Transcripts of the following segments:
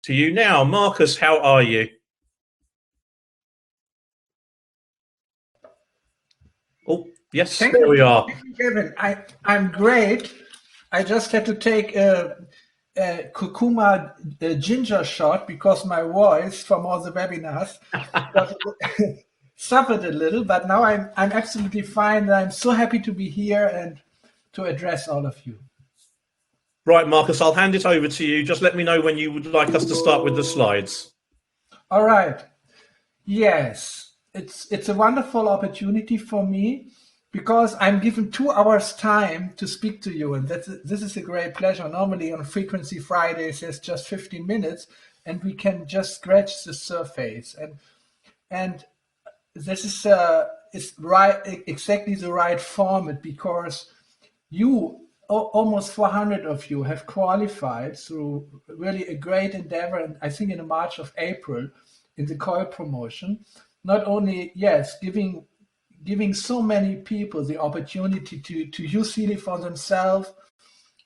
to you now. Marcus, how are you? Oh, yes, Thank there you. we are. Thank you, Kevin. I'm great. I just had to take a curcuma ginger shot because my voice from all the webinars got suffered a little, but now I'm absolutely fine. I'm so happy to be here and to address all of you. Right, Marcus, I'll hand it over to you. Just let me know when you would like us to start with the slides. All right. Yes, it's a wonderful opportunity for me because I'm given 2 hours time to speak to you, and this is a great pleasure. Normally on Frequency Fridays, there's just 15 minutes, and we can just scratch the surface. And this is right, exactly the right format because you almost 400 of you have qualified through really a great endeavor, and I think in the March of April in the Coil promotion. Not only, yes, giving so many people the opportunity to use Healy for themselves,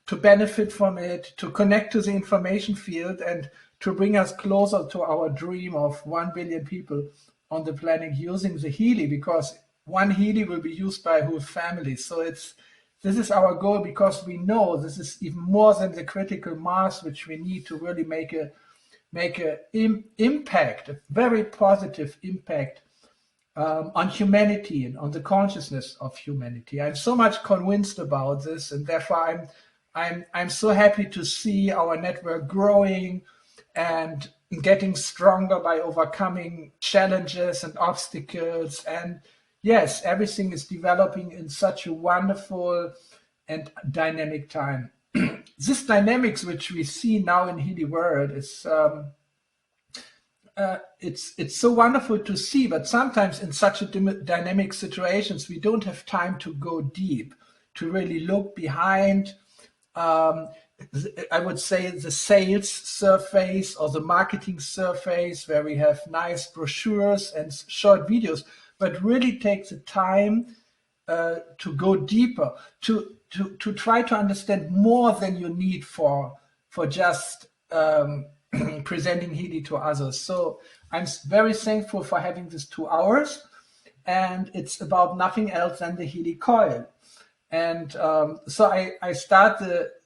to benefit from it, to connect to the information field, and to bring us closer to our dream of 1 billion people on the planet using the Healy, because one Healy will be used by a whole family. So this is our goal, because we know this is even more than the critical mass which we need to really make a impact, a very positive impact on humanity and on the consciousness of humanity. I'm so much convinced about this, and therefore I'm so happy to see our network growing and getting stronger by overcoming challenges and obstacles. And yes, everything is developing in such a wonderful and dynamic time. This dynamics which we see now in Healy world is it's so wonderful to see, but sometimes in such a dynamic situations we don't have time to go deep, to really look behind I would say the sales surface or the marketing surface, where we have nice brochures and short videos, but really take the time to go deeper, to try to understand more than you need for just presenting Healy to others. So I'm very thankful for having these 2 hours, and it's about nothing else than the Healy coil. And so I start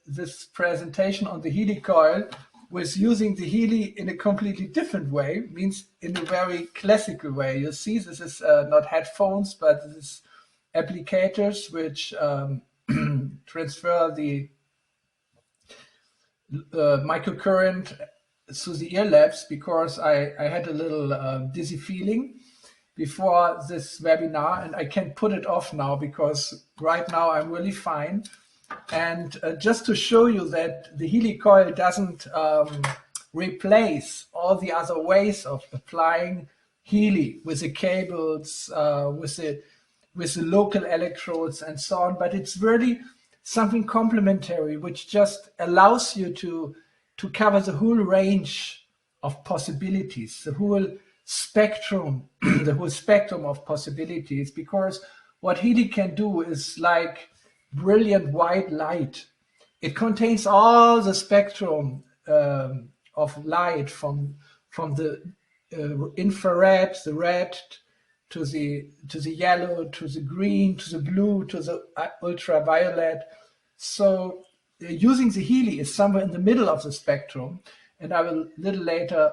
this presentation on the Healy coil with using the Healy in a completely different way, means in a very classical way. You see, this is not headphones, but this is applicators which transfer the microcurrent through the ear labs, because I had a little dizzy feeling before this webinar, and I can put it off now because right now I'm really fine. And just to show you that the Healy coil doesn't replace all the other ways of applying Healy with the cables, with the local electrodes and so on, but it's really something complementary which just allows you to cover the whole range of possibilities, the whole spectrum, the whole spectrum of possibilities, because what Healy can do is like brilliant white light. It contains all the spectrum of light from the infrared, the red, to the yellow, to the green, to the blue, to the ultraviolet. So using the Healy is somewhere in the middle of the spectrum, and I will a little later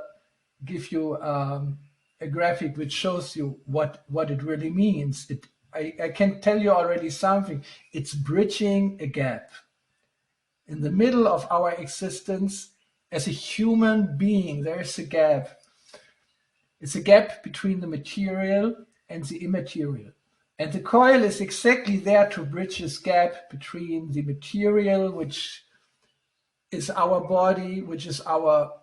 give you a graphic which shows you what it really means. I can tell you already something. It's bridging a gap in the middle of our existence as a human being. There's a gap. It's a gap between the material and the immaterial. And the coil is exactly there to bridge this gap between the material, which is our body, which is our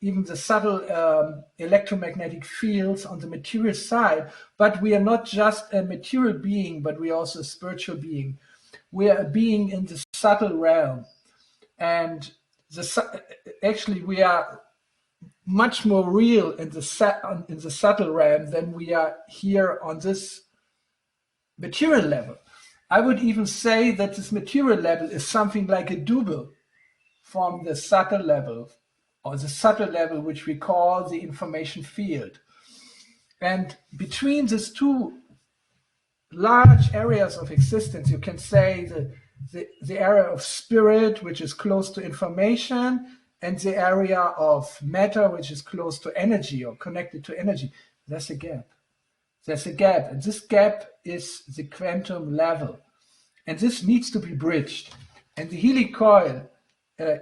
even the subtle electromagnetic fields on the material side. But we are not just a material being, but we are also a spiritual being. We are a being in the subtle realm. And actually we are much more real in the subtle realm than we are here on this material level. I would even say that this material level is something like a double from the subtle level. or the subtle level, which we call the information field. And between these two large areas of existence, you can say the area of spirit, which is close to information, and the area of matter, which is close to energy or connected to energy. There's a gap. There's a gap, and this gap is the quantum level. And this needs to be bridged. And the Healy coil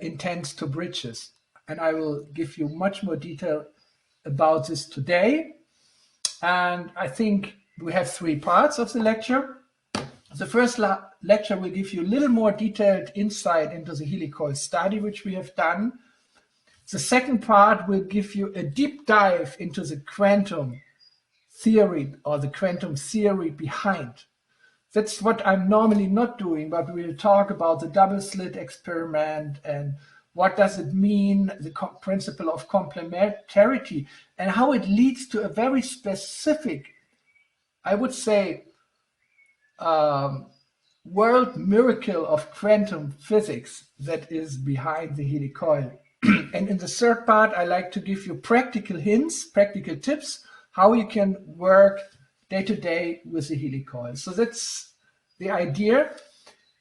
intends to bridge this. And I will give you much more detail about this today. And I think we have 3 parts of the lecture. The first lecture will give you a little more detailed insight into the Healy coil study, which we have done. The second part will give you a deep dive into the quantum theory or the quantum theory behind. That's what I'm normally not doing, but we'll talk about the double slit experiment and what does it mean, the principle of complementarity, and how it leads to a very specific, I would say, world miracle of quantum physics that is behind the Healy coil. And in the third part, I like to give you practical hints, practical tips, how you can work day to day with the Healy coil. So that's the idea.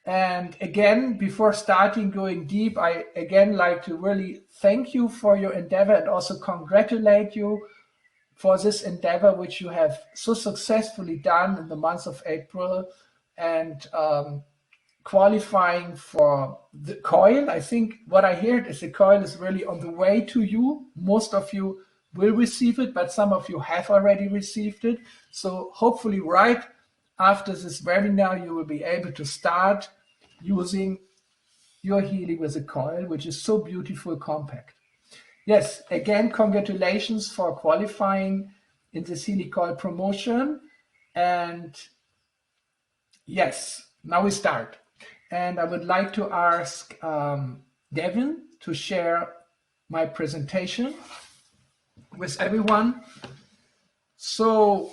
And again, before starting going deep, I again like to really thank you for your endeavor and also congratulate you for this endeavor, which you have so successfully done in the month of April, and qualifying for the coil. I think what I heard is the coil is really on the way to you. Most of you will receive it, but some of you have already received it. So hopefully right after this webinar, you will be able to start using your Healy with a coil, which is so beautiful, compact. Yes, again, congratulations for qualifying in this Healy coil promotion. And yes, now we start. And I would like to ask Devin to share my presentation with everyone. So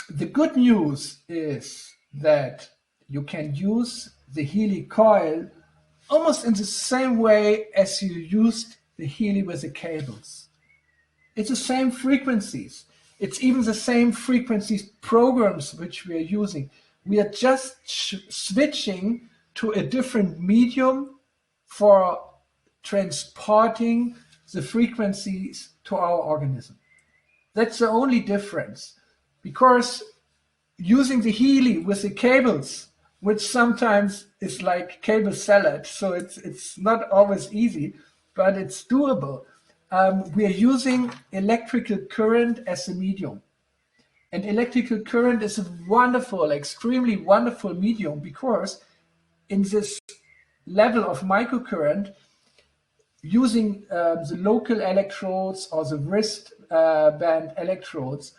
the good news is that you can use the Healy coil almost in the same way as you used the Healy with the cables. It's the same frequencies. It's even the same frequencies programs which we are using. We are just switching to a different medium for transporting the frequencies to our organism. That's the only difference, because using the Healy with the cables, which sometimes is like cable salad, so it's not always easy, but it's doable. We are using electrical current as a medium. And electrical current is a wonderful, extremely wonderful medium, because in this level of microcurrent, using the local electrodes or the wristband electrodes,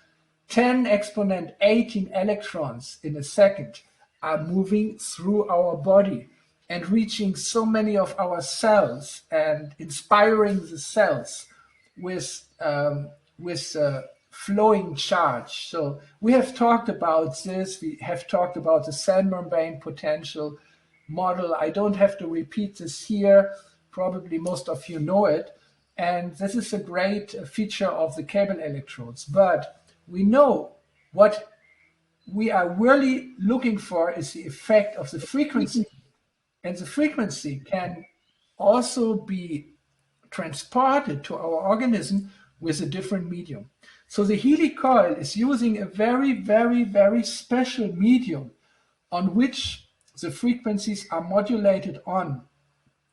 10 exponent 18 electrons in a second are moving through our body and reaching so many of our cells and inspiring the cells with flowing charge. So we have talked about this. We have talked about the cell membrane potential model. I don't have to repeat this here. Probably most of you know it. And this is a great feature of the cable electrodes. But we know what we are really looking for is the effect of the frequency. And the frequency can also be transported to our organism with a different medium. So the Healy coil is using a very, very, very special medium on which the frequencies are modulated on.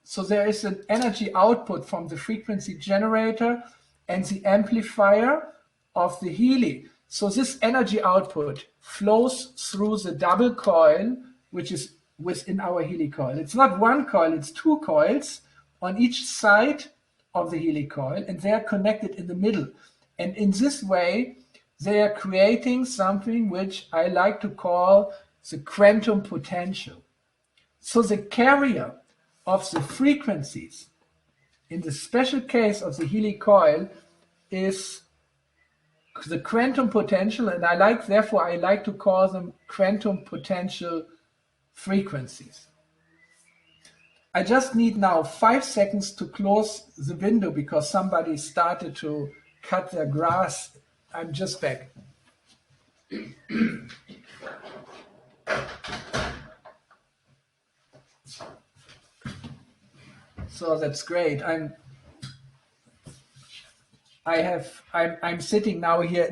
So there is an energy output from the frequency generator and the amplifier of the Healy. So this energy output flows through the double coil, which is within our Healy coil. It's not one coil, it's 2 coils on each side of the Healy coil, and they are connected in the middle. And in this way, they are creating something which I like to call the quantum potential. So the carrier of the frequencies in the special case of the Healy coil is the quantum potential, and therefore I like to call them quantum potential frequencies. I just need now 5 seconds to close the window because somebody started to cut their grass. I'm just back. So that's great. I'm sitting now here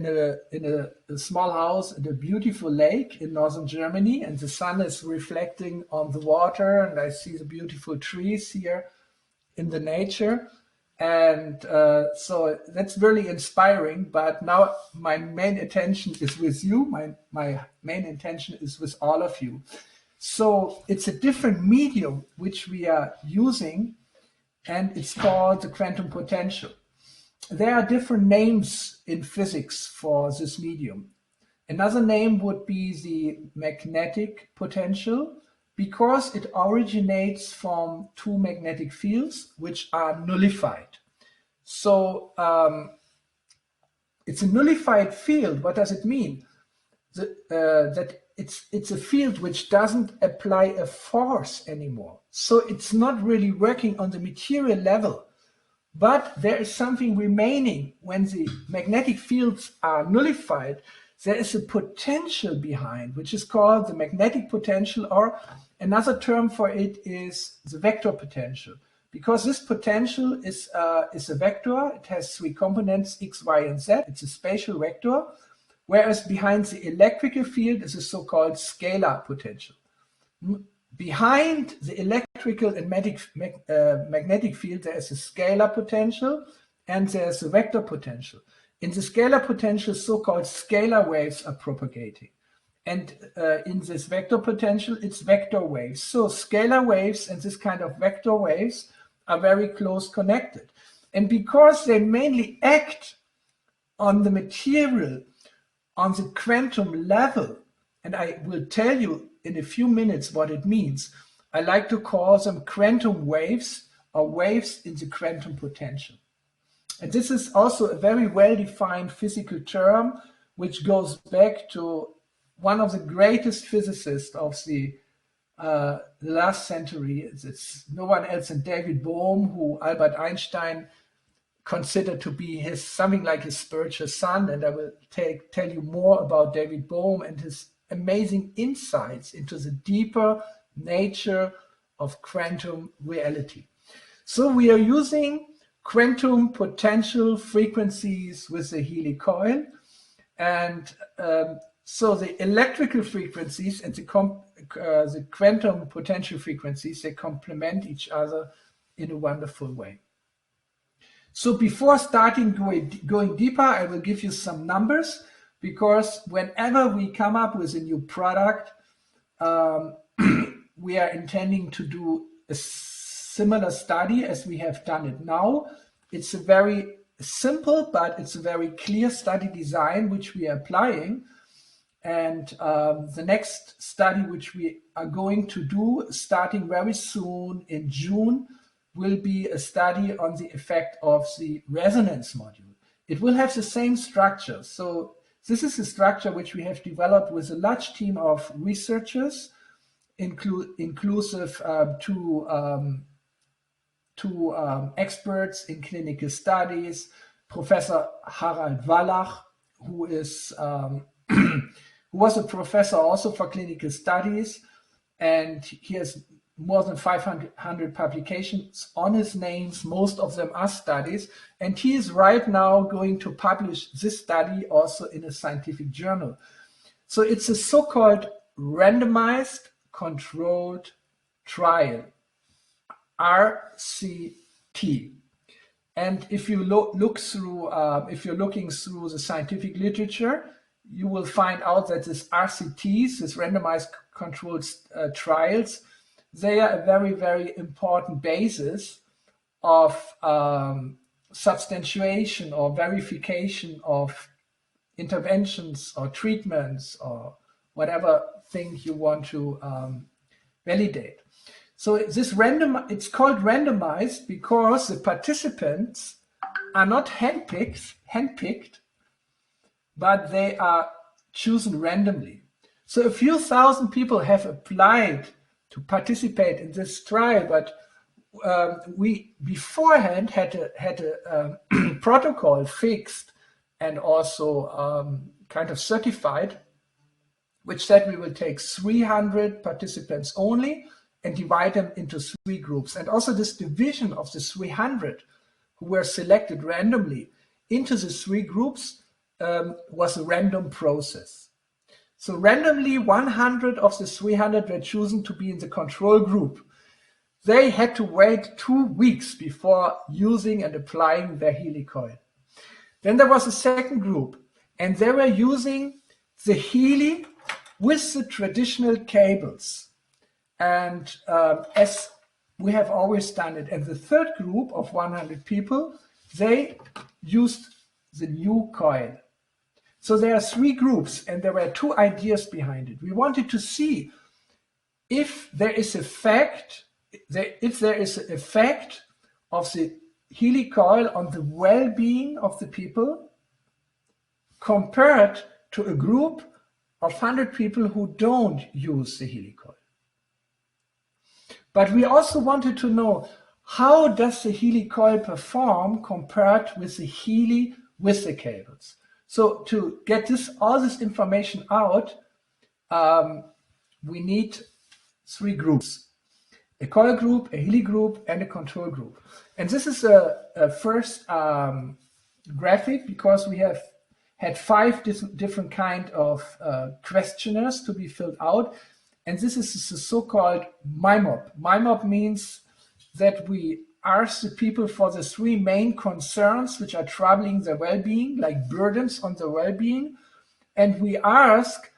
in a small house in a beautiful lake in northern Germany, and the sun is reflecting on the water, and I see the beautiful trees here in the nature. And so that's really inspiring. But now my main attention is with you. My main intention is with all of you. So it's a different medium which we are using, and it's called the quantum potential. There are different names in physics for this medium. Another name would be the magnetic potential, because it originates from two magnetic fields which are nullified. So it's a nullified field. What does it mean? That it's a field which doesn't apply a force anymore. So it's not really working on the material level. But there is something remaining. When the magnetic fields are nullified, there is a potential behind, which is called the magnetic potential, or another term for it is the vector potential. Because this potential is a vector. It has 3 components, x, y, and z. It's a spatial vector, whereas behind the electrical field is a so-called scalar potential. Behind the electrical and magnetic field, there is a scalar potential and there's a vector potential. In the scalar potential, so-called scalar waves are propagating. And in this vector potential, it's vector waves. So scalar waves and this kind of vector waves are very close connected. And because they mainly act on the material, on the quantum level, and I will tell you in a few minutes what it means, I like to call them quantum waves, or waves in the quantum potential. And this is also a very well-defined physical term, which goes back to one of the greatest physicists of the last century. It's no one else than David Bohm, who Albert Einstein considered to be something like his spiritual son. And I will tell you more about David Bohm and his amazing insights into the deeper nature of quantum reality. So we are using quantum potential frequencies with the Healy coil, and so the electrical frequencies and the quantum potential frequencies, they complement each other in a wonderful way. So before starting going deeper, I will give you some numbers, because whenever we come up with a new product, we are intending to do a similar study as we have done it now. It's a very simple, but it's a very clear study design which we are applying. And the next study which we are going to do, starting very soon in June, will be a study on the effect of the resonance module. It will have the same structure. So this is a structure which we have developed with a large team of researchers, inclusive two experts in clinical studies, Professor Harald Wallach, who is who was a professor also for clinical studies, and he has more than 500 publications on his names. Most of them are studies, and he is right now going to publish this study also in a scientific journal. So it's a so-called randomized controlled trial, RCT. And if you look through, if you're looking through the scientific literature, you will find out that this RCTs, this randomized controlled trials, they are a very, very important basis of substantiation or verification of interventions or treatments or whatever thing you want to validate. So it's called randomized because the participants are not handpicked, but they are chosen randomly. So a few thousand people have applied to participate in this trial, but we beforehand had a protocol fixed and also kind of certified, which said we will take 300 participants only and divide them into 3 groups. And also this division of the 300 who were selected randomly into the 3 groups was a random process. So randomly 100 of the 300 were chosen to be in the control group. They had to wait 2 weeks before using and applying their Healy coil. Then there was a second group, and they were using the Healy with the traditional cables, and as we have always done it. And the third group of 100 people, they used the new coil. So there are 3 groups, and there were 2 ideas behind it. We wanted to see if there is an effect of the Healy coil on the well-being of the people compared to a group of 100 people who don't use the Healy coil. But we also wanted to know, how does the Healy coil perform compared with the Healy with the cables? So to get all this information out, we need 3 groups: a coil group, a Healy group, and a control group. And this is a first graphic, because we have had 5 different kind of questionnaires to be filled out. And this is the so-called MIMOP. MIMOP means that we ask the people for the 3 main concerns which are troubling their well-being, like burdens on their well-being. And we ask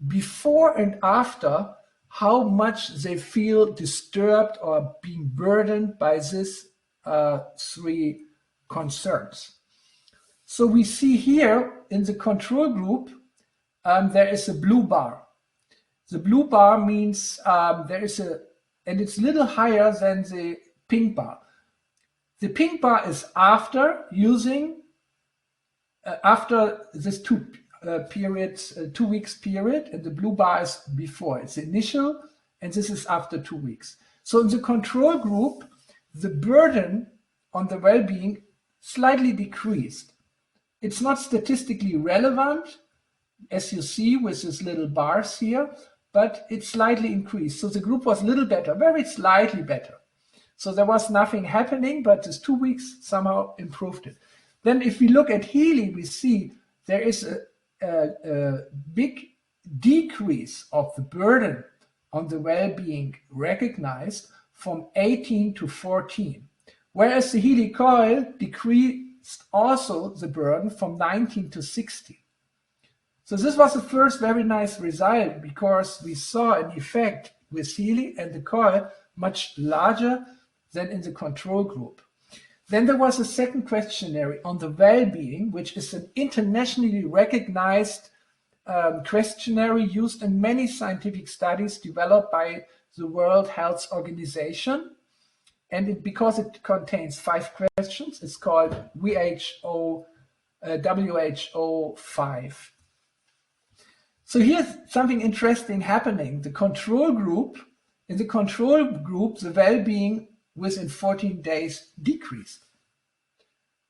before and after how much they feel disturbed or being burdened by these 3 concerns. So we see here in the control group, there is a blue bar. The blue bar means there is and it's a little higher than the pink bar. The pink bar is after using, after this 2 weeks period, and the blue bar is before. It's initial, and this is after 2 weeks. So in the control group, the burden on the well-being slightly decreased. It's not statistically relevant, as you see with these little bars here, but it slightly increased. So the group was a little better, very slightly better. So there was nothing happening, but this 2 weeks somehow improved it. Then if we look at Healy, we see there is a big decrease of the burden on the well-being recognized from 18 to 14, whereas the Healy coil decreased also the burden from 19 to 16. So this was the first very nice result, because we saw an effect with Healy and the coil much larger than in the control group. Then there was a second questionnaire on the well-being, which is an internationally recognized questionnaire used in many scientific studies developed by the World Health Organization. And because it contains 5 questions, it's called WHO 5. So here's something interesting happening. The control group, in the control group, the well-being within 14 days decreased.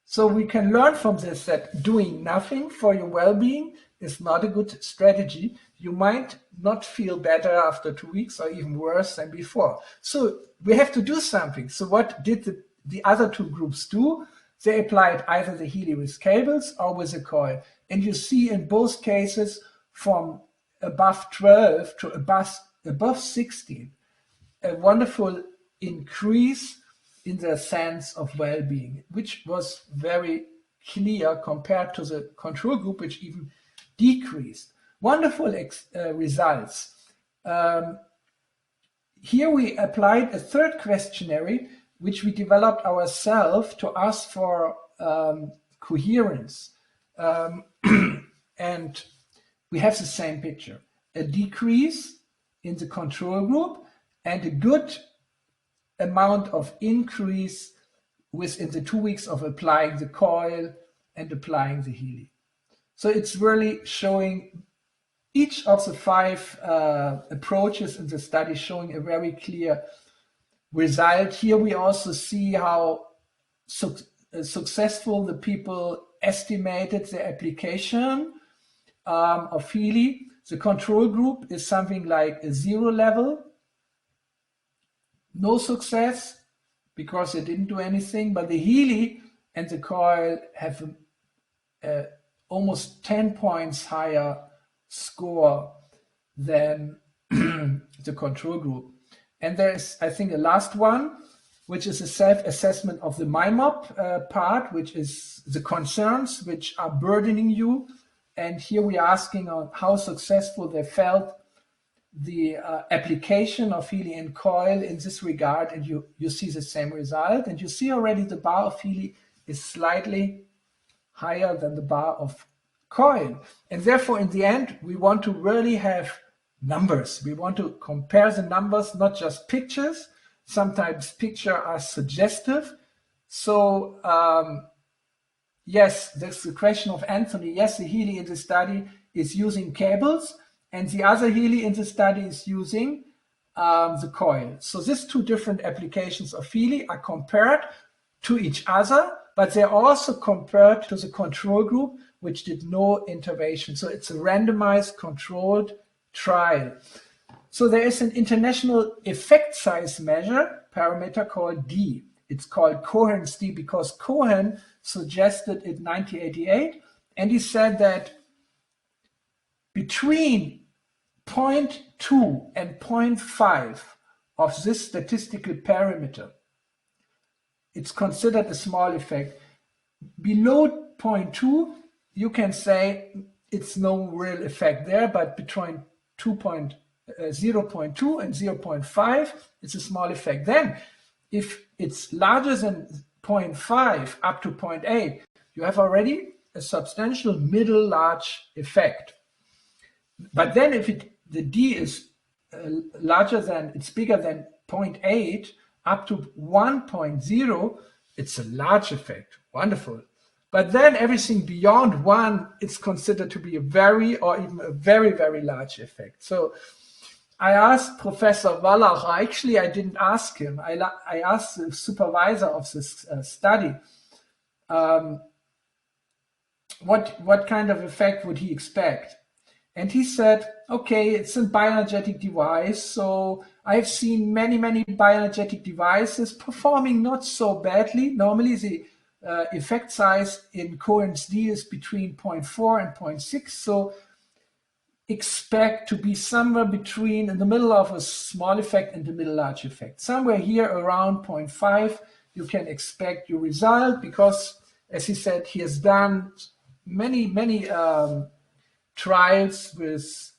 So we can learn from this that doing nothing for your well-being is not a good strategy. You might not feel better after 2 weeks, or even worse than before. So we have to do something. So what did the other 2 groups do? They applied either the Healy with cables or with a coil. And you see in both cases, from above 12 to above 16, a wonderful increase in the sense of well-being, which was very clear compared to the control group, which even decreased. Wonderful results. Here we applied a third questionnaire, which we developed ourselves to ask for coherence. And we have the same picture: a decrease in the control group and a good amount of increase within the 2 weeks of applying the coil and applying the Healy. So it's really showing each of the 5 approaches in the study, showing a very clear result. Here we also see how successful the people estimated the application of Healy. The control group is something like a 0 level. No success because they didn't do anything, but the Healy and the Coil have almost 10 points higher score than the control group. And there's, I think, a last one, which is a self-assessment of the MIMOP part, which is the concerns which are burdening you. And here we are asking on how successful they felt the application of Healy and Coil in this regard, and you see the same result. And you see already the bar of Healy is slightly higher than the bar of Coil. And therefore, in the end, we want to really have numbers. We want to compare the numbers, not just pictures. Sometimes pictures are suggestive. So yes, that's the question of Anthony. Yes, the Healy in the study is using cables, and the other Healy in the study is using the Coil. So these two different applications of Healy are compared to each other, but they're also compared to the control group, which did no intervention. So it's a randomized controlled trial. So there is an international effect size measure parameter called D. It's called coherence D because Cohen suggested it in 1988, and he said that between 0.2 and 0.5 of this statistical parameter, it's considered a small effect. Below 0.2, you can say it's no real effect there, but between 0.2 and 0.5, it's a small effect. Then, if it's larger than 0.5 up to 0.8, you have already a substantial middle large effect. But then if the D is it's bigger than 0.8 up to 1.0, it's a large effect. Wonderful. But then everything beyond 1 is considered to be a very or even a very, very large effect. So I asked Professor Wallach, actually I didn't ask him, I asked the supervisor of this study, what kind of effect would he expect? And he said, okay, it's a bioenergetic device, so I've seen many, many bioenergetic devices performing not so badly. Normally the effect size in coherence D is between 0.4 and 0.6, so expect to be somewhere between, in the middle of a small effect and the middle large effect. Somewhere here around 0.5, you can expect your result because, as he said, he has done many trials with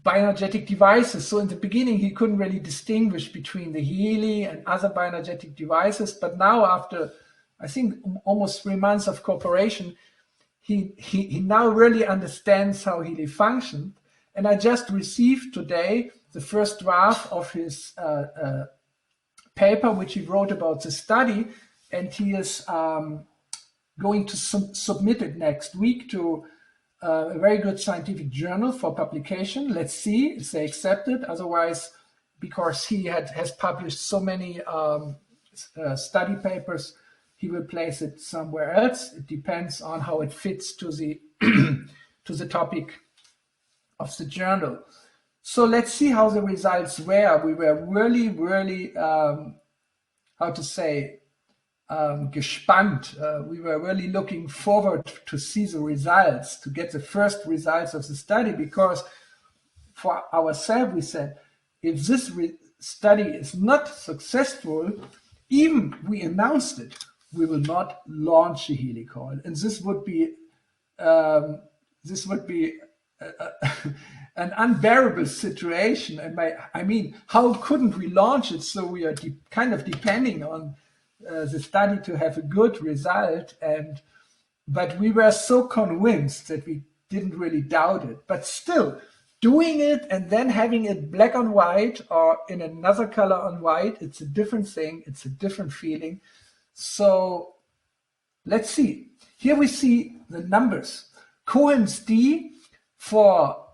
bioenergetic devices. So in the beginning, he couldn't really distinguish between the Healy and other bioenergetic devices. But now, after, I think, almost 3 months of cooperation, he now really understands how Healy functioned. And I just received today the first draft of his paper, which he wrote about the study. And he is going to submit it next week to a very good scientific journal for publication. Let's see if they accept it. Otherwise, because he has published so many study papers, he will place it somewhere else. It depends on how it fits to the to the topic of the journal. So let's see how the results were. We were really how to say, gespannt. We were really looking forward to see the results, to get the first results of the study, because for ourselves we said, if this study is not successful, even we announced it, we will not launch a Healy coil, and this would be an unbearable situation. And I mean, how couldn't we launch it? So we are kind of depending on the study to have a good result, but we were so convinced that we didn't really doubt it. But still, doing it and then having it black on white or in another color on white, it's a different thing. It's a different feeling. So let's see. Here we see the numbers. Coherence D for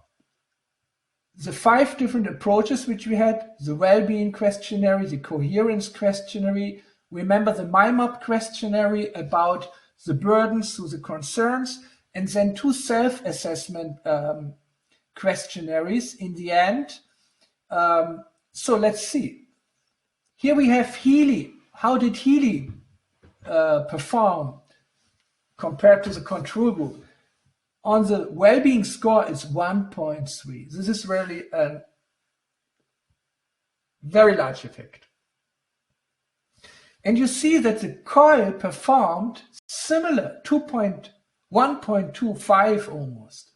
the 5 different approaches which we had, the well-being questionnaire, the coherence questionnaire, remember the MIMOP questionnaire about the burdens to the concerns, and then 2 self-assessment questionnaires in the end. So let's see. Here we have Healy. How did Healy perform compared to the control group? On the well-being score, it's 1.3. This is really a very large effect. And you see that the Coil performed similar, 1.25 almost.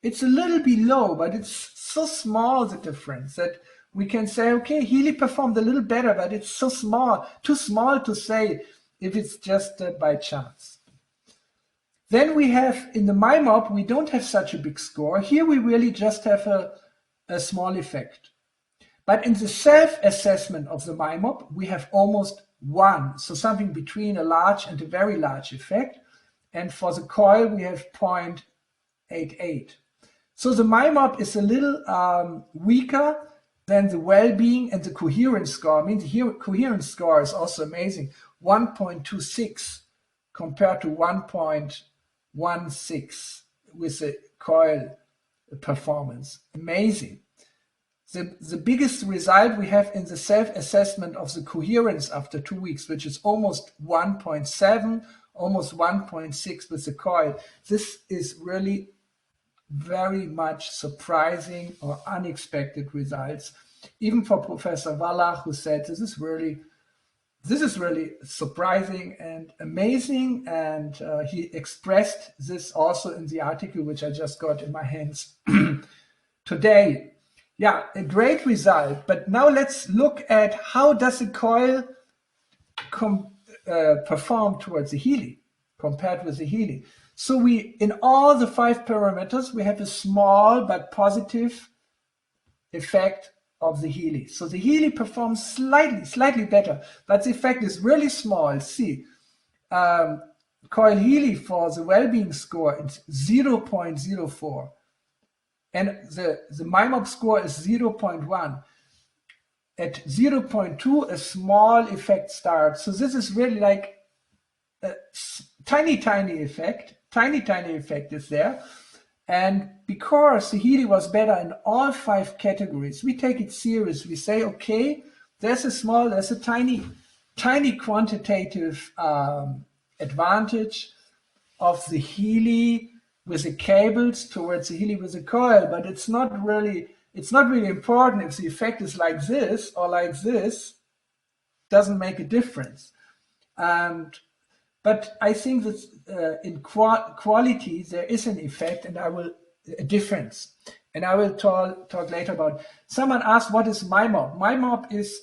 It's a little below, but it's so small, the difference, that we can say, okay, Healy performed a little better, but it's so small, too small to say if it's just by chance. Then we have, in the MIMOP, we don't have such a big score. Here we really just have a small effect. But in the self-assessment of the MIMOP, we have almost 1, so something between a large and a very large effect. And for the Coil, we have 0.88. So the MIMOP is a little weaker than the well-being and the coherence score. I mean, the coherence score is also amazing, 1.26 compared to 1.16 with the Coil performance. Amazing. The biggest result we have in the self-assessment of the coherence after 2 weeks, which is almost 1.7, almost 1.6 with the Coil. This is really very much surprising or unexpected results. Even for Professor Wallach, who said this is really surprising and amazing, and he expressed this also in the article which I just got in my hands today. Yeah, a great result. But now let's look at how does the Coil perform towards the Healy, compared with the Healy. So we, in all the 5 parameters, we have a small but positive effect of the Healy. So the Healy performs slightly better, but the effect is really small. See, Coil Healy for the well-being score, it's 0.04. And the MIMOP score is 0.1. At 0.2, a small effect starts. So this is really like a tiny effect. Tiny effect is there. And because the Healy was better in all 5 categories, we take it serious. We say, okay, there's a tiny quantitative advantage of the Healy with the cables towards the Healy with the Coil, but it's not really important if the effect is like this or like this. Doesn't make a difference. But I think that in quality there is an effect, and a difference, and I will talk later about. Someone asked, what is MIMOP? MIMOP is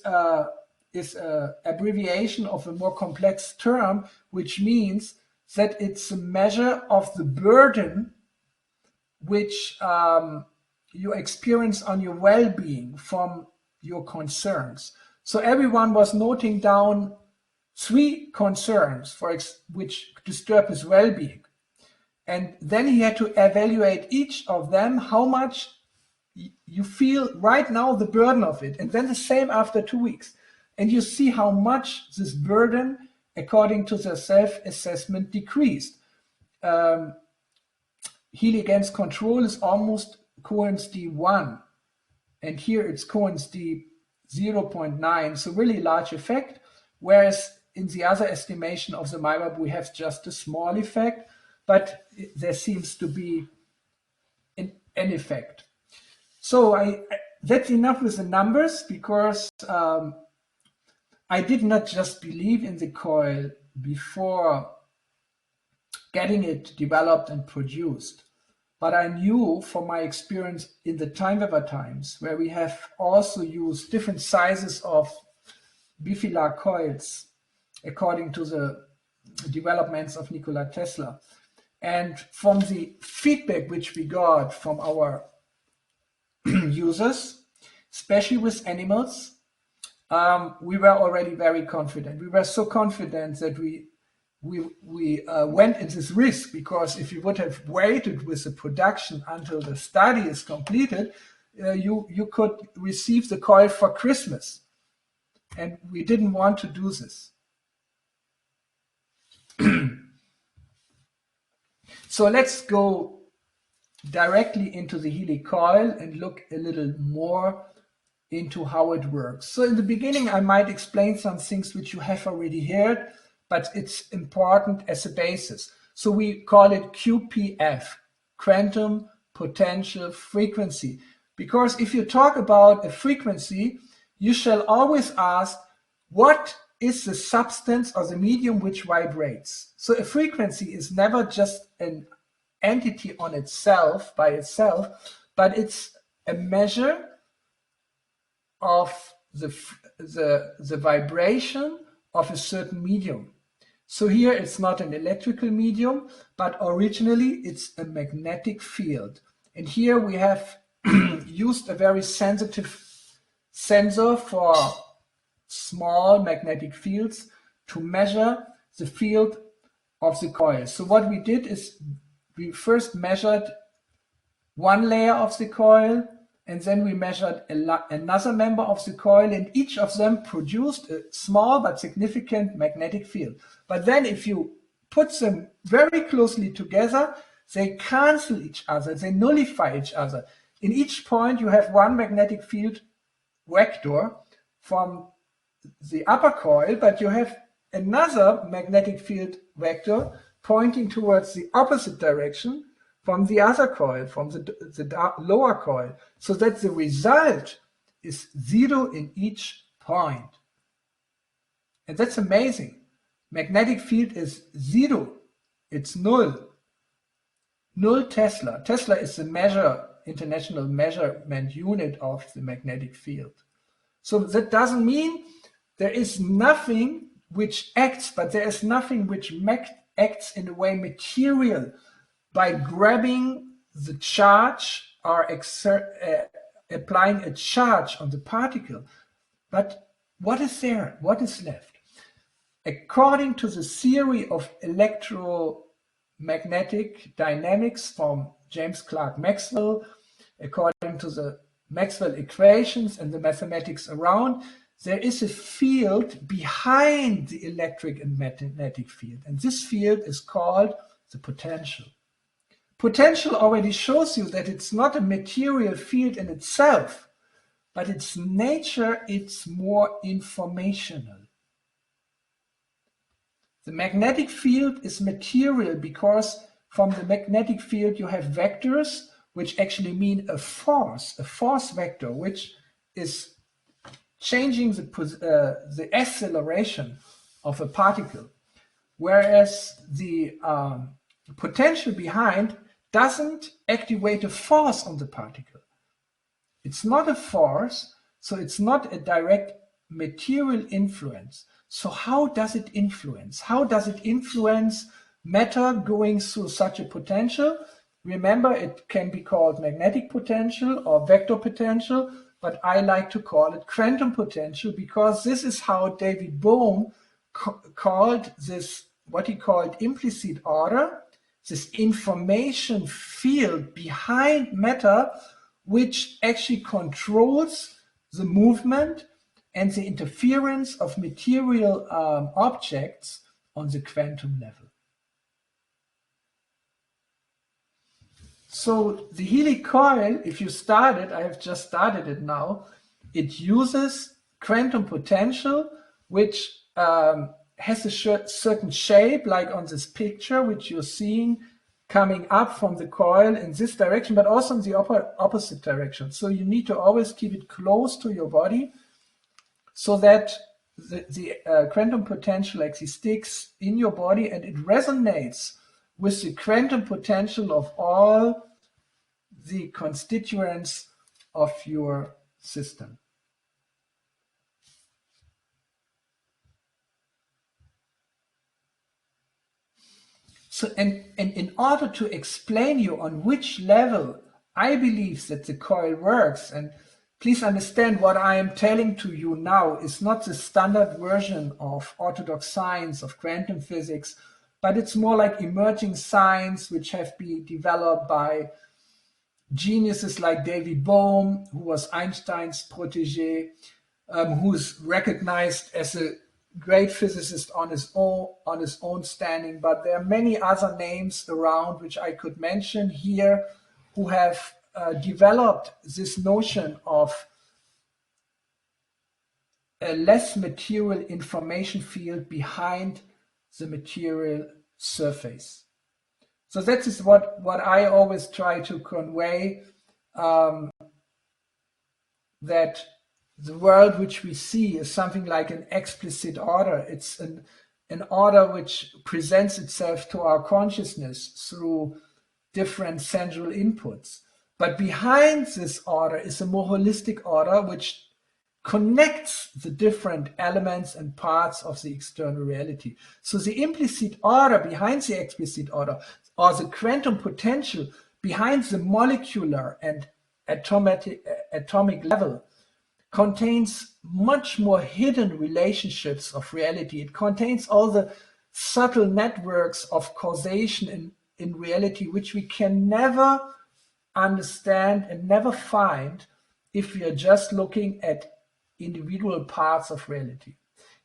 an abbreviation of a more complex term, which means that it's a measure of the burden which you experience on your well-being from your concerns. So everyone was noting down 3 concerns which disturb his well-being. And then he had to evaluate each of them, how much you feel right now the burden of it. And then the same after 2 weeks. And you see how much this burden, according to the self-assessment, decreased. Healy against control is almost Cohen's D1. And here it's Cohen's D 0.9. So really large effect. Whereas in the other estimation of the MIMOP, we have just a small effect, but there seems to be an effect. So that's enough with the numbers, because I did not just believe in the Coil before getting it developed and produced, but I knew from my experience in the time Weber times, where we have also used different sizes of bifilar coils according to the developments of Nikola Tesla. And from the feedback which we got from our users, especially with animals, we were already very confident. We were so confident that we went into this risk, because if we would have waited with the production until the study is completed, you could receive the coil for Christmas. And we didn't want to do this. So let's go directly into the Healy coil and look a little more into how it works. So in the beginning, I might explain some things which you have already heard, but it's important as a basis. So we call it QPF, quantum potential frequency, because if you talk about a frequency, you shall always ask, what is the substance or the medium which vibrates? So a frequency is never just an entity on itself, by itself, but it's a measure of the vibration of a certain medium. So here it's not an electrical medium, but originally it's a magnetic field. And here we have used a very sensitive sensor for small magnetic fields to measure the field of the coil. So what we did is we first measured one layer of the coil, and then we measured another member of the coil, and each of them produced a small but significant magnetic field. But then if you put them very closely together, they cancel each other, they nullify each other. In each point you have one magnetic field vector from the upper coil, but you have another magnetic field vector pointing towards the opposite direction from the other coil, from the lower coil, so that the result is 0 in each point. And that's amazing. Magnetic field is 0. It's null. Null Tesla. Tesla is the international measurement unit of the magnetic field. So that doesn't mean there is nothing which acts, but there is nothing which acts in a way material by grabbing the charge or applying a charge on the particle. But what is there? What is left? According to the theory of electromagnetic dynamics from James Clerk Maxwell, according to the Maxwell equations and the mathematics around, there is a field behind the electric and magnetic field. And this field is called the potential. Potential already shows you that it's not a material field in itself, but its nature, it's more informational. The magnetic field is material because from the magnetic field you have vectors which actually mean a force vector, which is changing the acceleration of a particle. Whereas the potential behind doesn't activate a force on the particle. It's not a force, so it's not a direct material influence. So how does it influence? How does it influence matter going through such a potential? Remember, it can be called magnetic potential or vector potential, but I like to call it quantum potential because this is how David Bohm called this, what he called implicit order, this information field behind matter, which actually controls the movement and the interference of material objects on the quantum level. So the Healy coil, if you start it, I have just started it now, it uses quantum potential, which has a certain shape, like on this picture, which you're seeing coming up from the coil in this direction, but also in the opposite direction. So you need to always keep it close to your body so that the quantum potential actually sticks in your body and it resonates with the quantum potential of all the constituents of your system. So, and in order to explain you on which level I believe that the coil works, and please understand what I am telling to you now is not the standard version of orthodox science of quantum physics, but it's more like emerging science which have been developed by geniuses like David Bohm, who was Einstein's protege, who's recognized as a great physicist on his own standing. But there are many other names around which I could mention here who have developed this notion of a less material information field behind the material surface. So that is what I always try to convey, that the world which we see is something like an explicit order. It's an order which presents itself to our consciousness through different sensual inputs. But behind this order is a more holistic order which connects the different elements and parts of the external reality. So the implicit order behind the explicit order, or the quantum potential behind the molecular and atomic level, contains much more hidden relationships of reality. It contains all the subtle networks of causation in reality, which we can never understand and never find if we are just looking at individual parts of reality.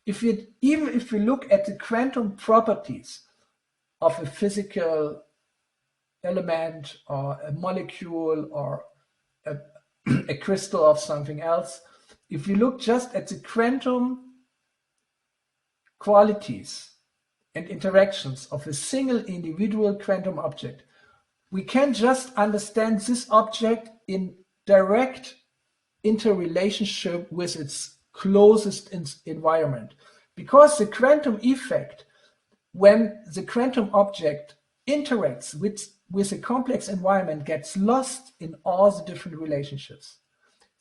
Even if we look at the quantum properties of a physical element or a molecule or a crystal of something else, if we look just at the quantum qualities and interactions of a single individual quantum object, we can just understand this object in direct interrelationship with its closest environment. Because the quantum effect, when the quantum object interacts with a complex environment, gets lost in all the different relationships.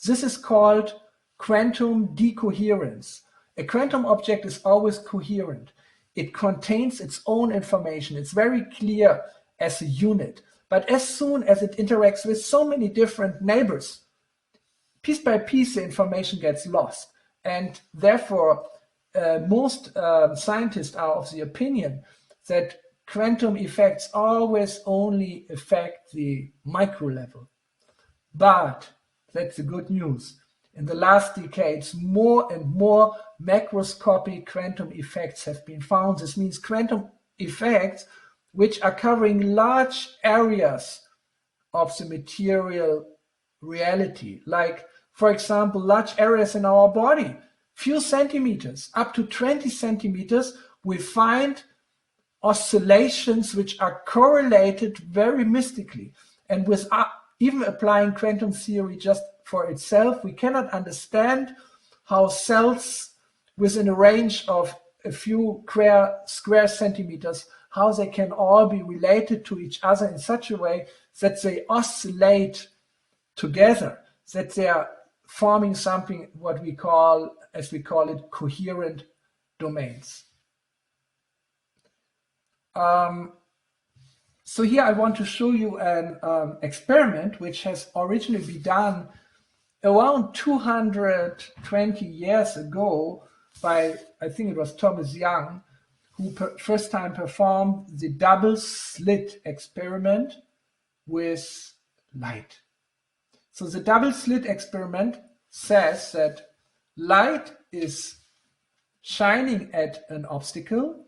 This is called quantum decoherence. A quantum object is always coherent. It contains its own information. It's very clear as a unit. But as soon as it interacts with so many different neighbors, piece by piece, the information gets lost. And therefore, most scientists are of the opinion that quantum effects always only affect the micro level. But that's the good news. In the last decades, more and more macroscopic quantum effects have been found. This means quantum effects which are covering large areas of the material reality, like, for example, large areas in our body, few centimeters, up to 20 centimeters, we find oscillations which are correlated very mystically. And with even applying quantum theory just for itself, we cannot understand how cells within a range of a few square centimeters, how they can all be related to each other in such a way that they oscillate together, that they are forming something what we call, as we call it, coherent domains. So here I want to show you an experiment which has originally been done around 220 years ago by, I think it was Thomas Young, who first time performed the double slit experiment with light. So the double slit experiment says that light is shining at an obstacle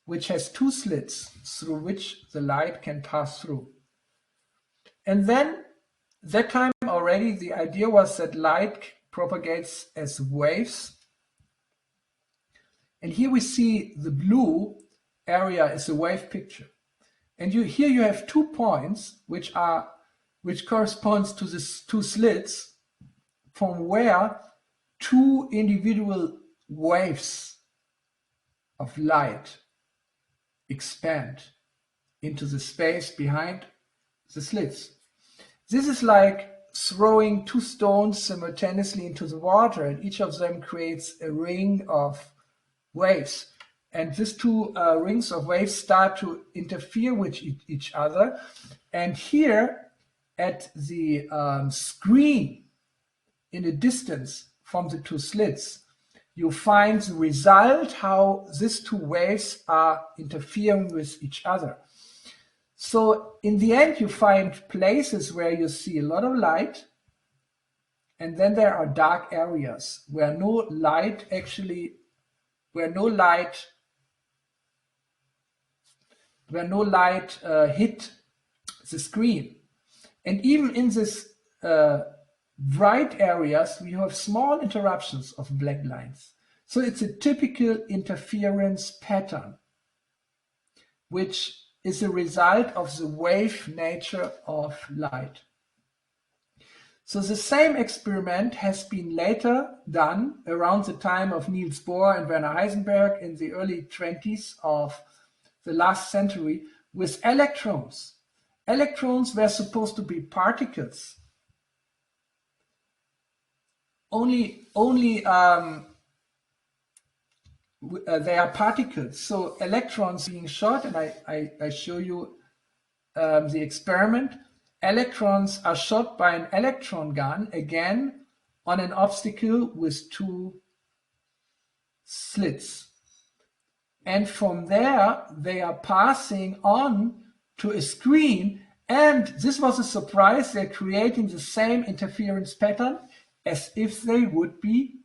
which has two slits through which the light can pass through. And then that time already the idea was that light propagates as waves. And here we see the blue area is a wave picture. And here you have 2 points which corresponds to these two slits from where two individual waves of light expand into the space behind the slits. This is like throwing 2 stones simultaneously into the water, and each of them creates a ring of waves. And these 2 rings of waves start to interfere with each other. And here at the screen in a distance from the 2 slits, you find the result how these 2 waves are interfering with each other. So in the end, you find places where you see a lot of light, and then there are dark areas where no light hit the screen. And even in this bright areas, we have small interruptions of black lines. So it's a typical interference pattern, which is a result of the wave nature of light. So the same experiment has been later done around the time of Niels Bohr and Werner Heisenberg in the early 20s of the last century with electrons. Electrons were supposed to be particles. They are particles. So electrons being shot, and I show you the experiment. Electrons are shot by an electron gun, again on an obstacle with two slits. And from there, they are passing on to a screen. And this was a surprise. They're creating the same interference pattern as if they would be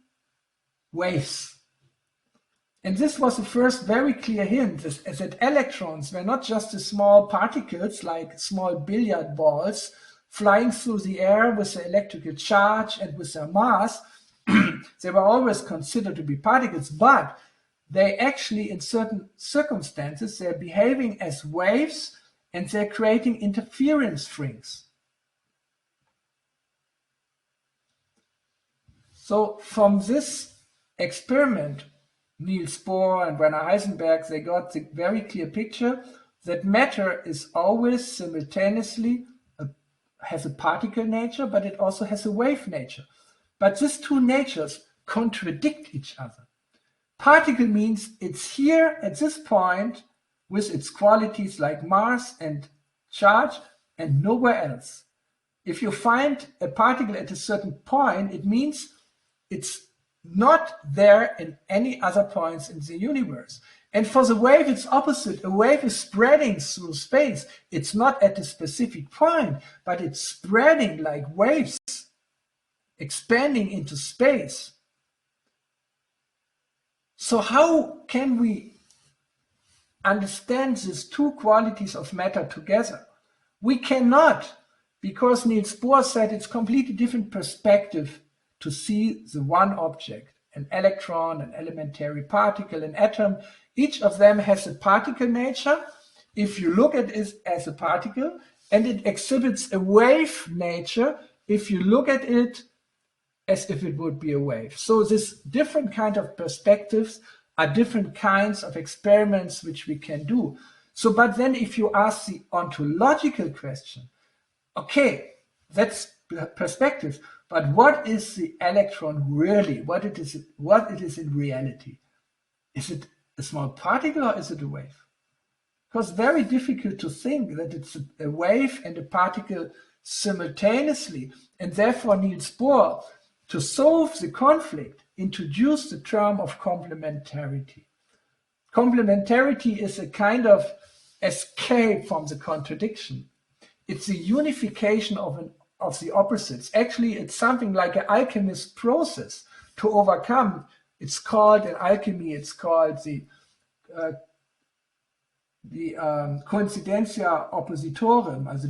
waves. And this was the first very clear hint that electrons were not just the small particles like small billiard balls flying through the air with the electrical charge and with their mass. They were always considered to be particles, but they actually, in certain circumstances, they're behaving as waves and they're creating interference rings. So from this experiment, Niels Bohr and Werner Heisenberg, they got the very clear picture that matter is always simultaneously has a particle nature, but it also has a wave nature. But these two natures contradict each other. Particle means it's here at this point with its qualities like mass and charge and nowhere else. If you find a particle at a certain point, it means it's not there in any other points in the universe. And for the wave, it's opposite. A wave is spreading through space. It's not at a specific point, but it's spreading like waves, expanding into space. So how can we understand these two qualities of matter together? We cannot, because Niels Bohr said it's completely different perspective to see the one object, an electron, an elementary particle, an atom. Each of them has a particle nature if you look at it as a particle, and it exhibits a wave nature if you look at it as if it would be a wave. So this different kind of perspectives are different kinds of experiments which we can do. So, but then if you ask the ontological question, okay, that's perspective, but what is the electron really? What it is in reality? Is it a small particle or is it a wave? Because very difficult to think that it's a wave and a particle simultaneously. And therefore Niels Bohr, to solve the conflict, introduced the term of complementarity. Complementarity is a kind of escape from the contradiction. It's a unification of the opposites. Actually, it's something like an alchemist process to overcome. It's called in alchemy, it's called the coincidentia oppositorum, also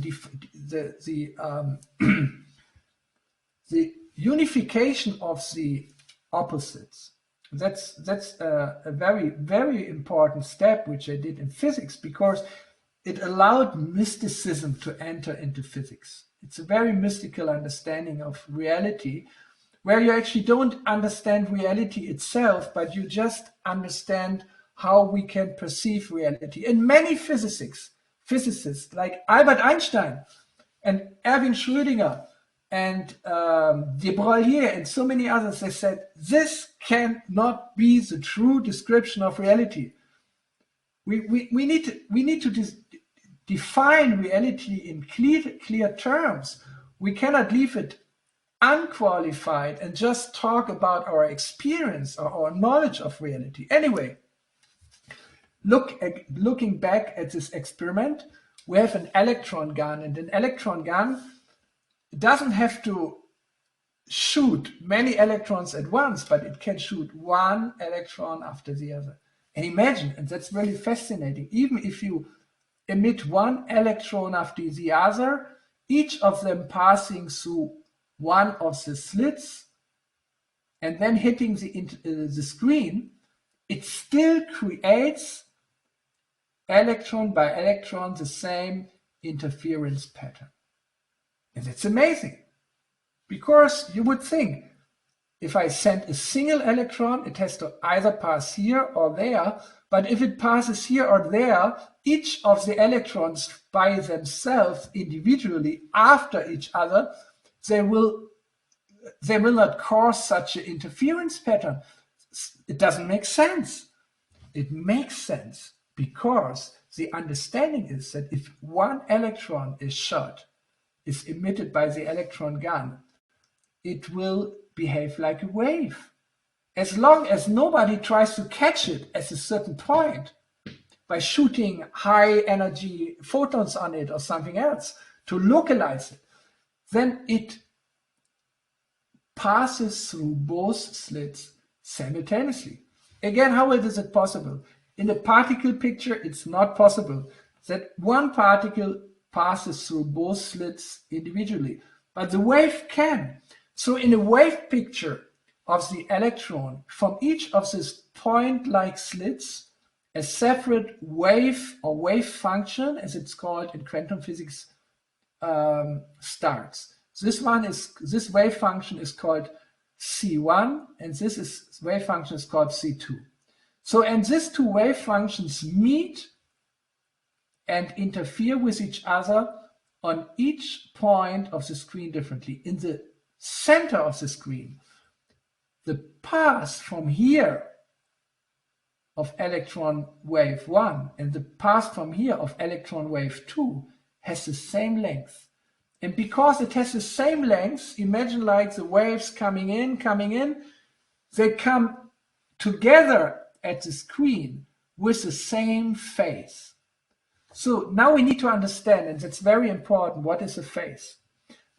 the unification of the opposites. That's a very, very important step which I did in physics, because it allowed mysticism to enter into physics. It's a very mystical understanding of reality, where you actually don't understand reality itself, but you just understand how we can perceive reality. And many physicists like Albert Einstein and Erwin Schrödinger and de Broglie and so many others, they said, this cannot be the true description of reality. We need to define reality in clear terms. We cannot leave it unqualified and just talk about our experience or our knowledge of reality. Anyway, looking back at this experiment, we have an electron gun, and an electron gun doesn't have to shoot many electrons at once, but it can shoot one electron after the other. And imagine, and that's really fascinating, even if you emit one electron after the other, each of them passing through one of the slits and then hitting the screen, it still creates electron by electron the same interference pattern. And it's amazing, because you would think if I send a single electron, it has to either pass here or there, but if it passes here or there, each of the electrons by themselves individually after each other, they will not cause such an interference pattern. It doesn't make sense. It makes sense because the understanding is that if one electron is emitted by the electron gun, it will behave like a wave. As long as nobody tries to catch it at a certain point by shooting high energy photons on it or something else to localize it, then it passes through both slits simultaneously. Again, how is it possible? In the particle picture, it's not possible that one particle passes through both slits individually, but the wave can. So in a wave picture of the electron, from each of these point-like slits, a separate wave or wave function, as it's called in quantum physics, starts. This wave function is called C1, and this wave function is called C2. So, and these two wave functions meet and interfere with each other on each point of the screen differently. In the center of the screen, the path from here of electron wave 1 and the path from here of electron wave 2 has the same length. And because it has the same length, imagine like the waves coming in, they come together at the screen with the same phase. So now we need to understand, and that's very important, what is a phase?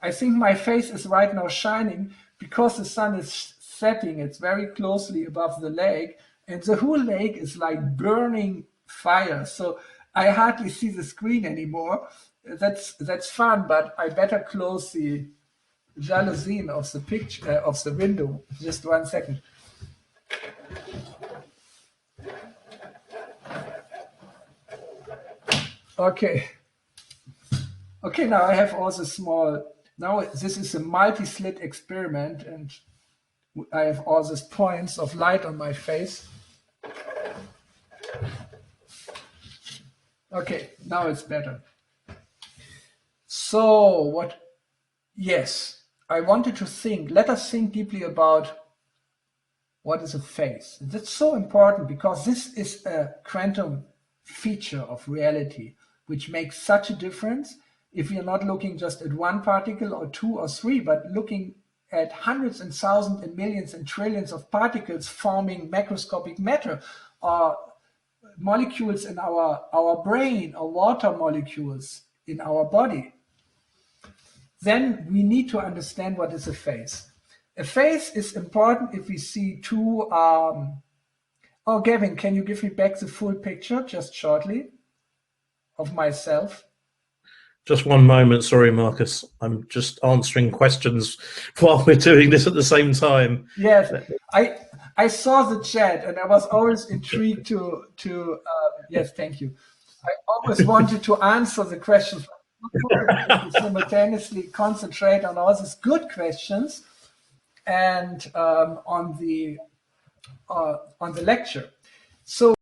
I think my face is right now shining because the sun is setting. It's very closely above the lake, and the whole lake is like burning fire. So I hardly see the screen anymore. That's fun, but I better close the jalousie of the picture of the window. Just 1 second. Okay. Okay, now I have also small. Now this is a multi-slit experiment, and I have all these points of light on my face. Okay, now it's better. So what? Yes, I wanted to think. Let us think deeply about what is a phase. That's so important because this is a quantum feature of reality, which makes such a difference if you're not looking just at one particle or two or three, but looking at hundreds and thousands and millions and trillions of particles forming macroscopic matter, or molecules in our brain, or water molecules in our body. Then we need to understand what is a phase. A phase is important if we see two. Oh, Gavin, can you give me back the full picture just shortly of myself? Just 1 moment, sorry, Marcus. I'm just answering questions while we're doing this at the same time. Yes, I saw the chat and I was always intrigued to yes, thank you. I always wanted to answer the questions, to simultaneously concentrate on all these good questions and on the lecture. So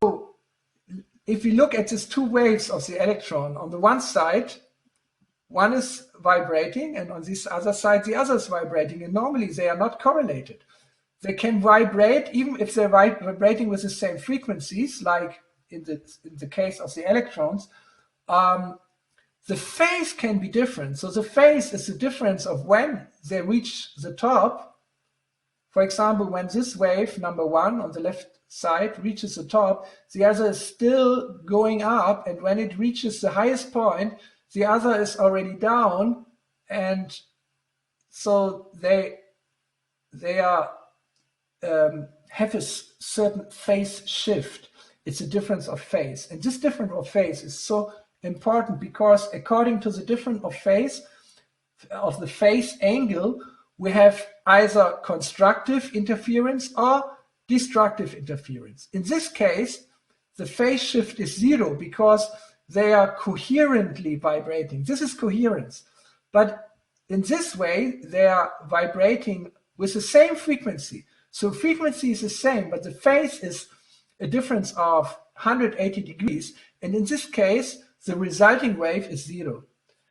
if we look at these two waves of the electron, on the one side, one is vibrating, and on this other side, the other is vibrating. And normally they are not correlated. They can vibrate even if they're vibrating with the same frequencies, like in the case of the electrons. The phase can be different. So the phase is the difference of when they reach the top. For example, when this wave, number one on the left side, reaches the top, the other is still going up, and when it reaches the highest point, the other is already down, and so they are have a certain phase shift. It's a difference of phase, and this difference of phase is so important because according to the difference of phase of the phase angle, we have either constructive interference or destructive interference. In this case, the phase shift is zero because they are coherently vibrating. This is coherence. But in this way, they are vibrating with the same frequency. So frequency is the same, but the phase is a difference of 180 degrees. And in this case, the resulting wave is zero.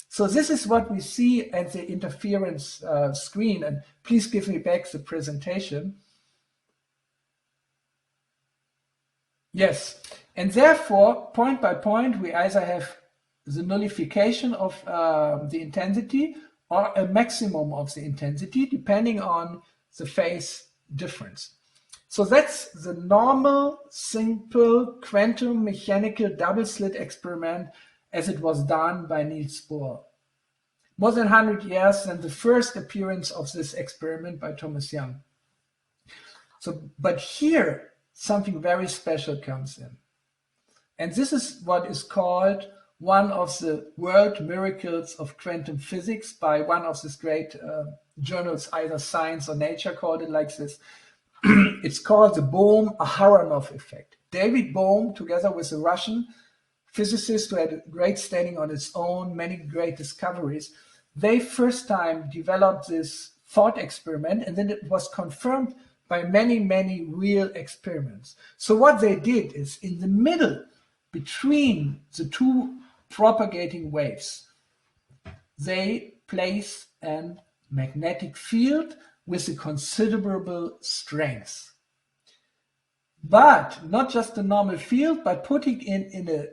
So this is what we see at the interference screen. And please give me back the presentation. Yes, and therefore, point by point, we either have the nullification of the intensity or a maximum of the intensity, depending on the phase difference. So that's the normal, simple quantum mechanical double-slit experiment as it was done by Niels Bohr. More than 100 years than the first appearance of this experiment by Thomas Young. So, but here, something very special comes in. And this is what is called one of the world miracles of quantum physics by one of these great journals, either Science or Nature called it like this. It's called the Bohm-Aharonov effect. David Bohm, together with a Russian physicist who had a great standing on its own, many great discoveries, they first time developed this thought experiment, and then it was confirmed by many, many real experiments. So what they did is in the middle between the two propagating waves, they place a magnetic field with a considerable strength. But not just a normal field, but putting in a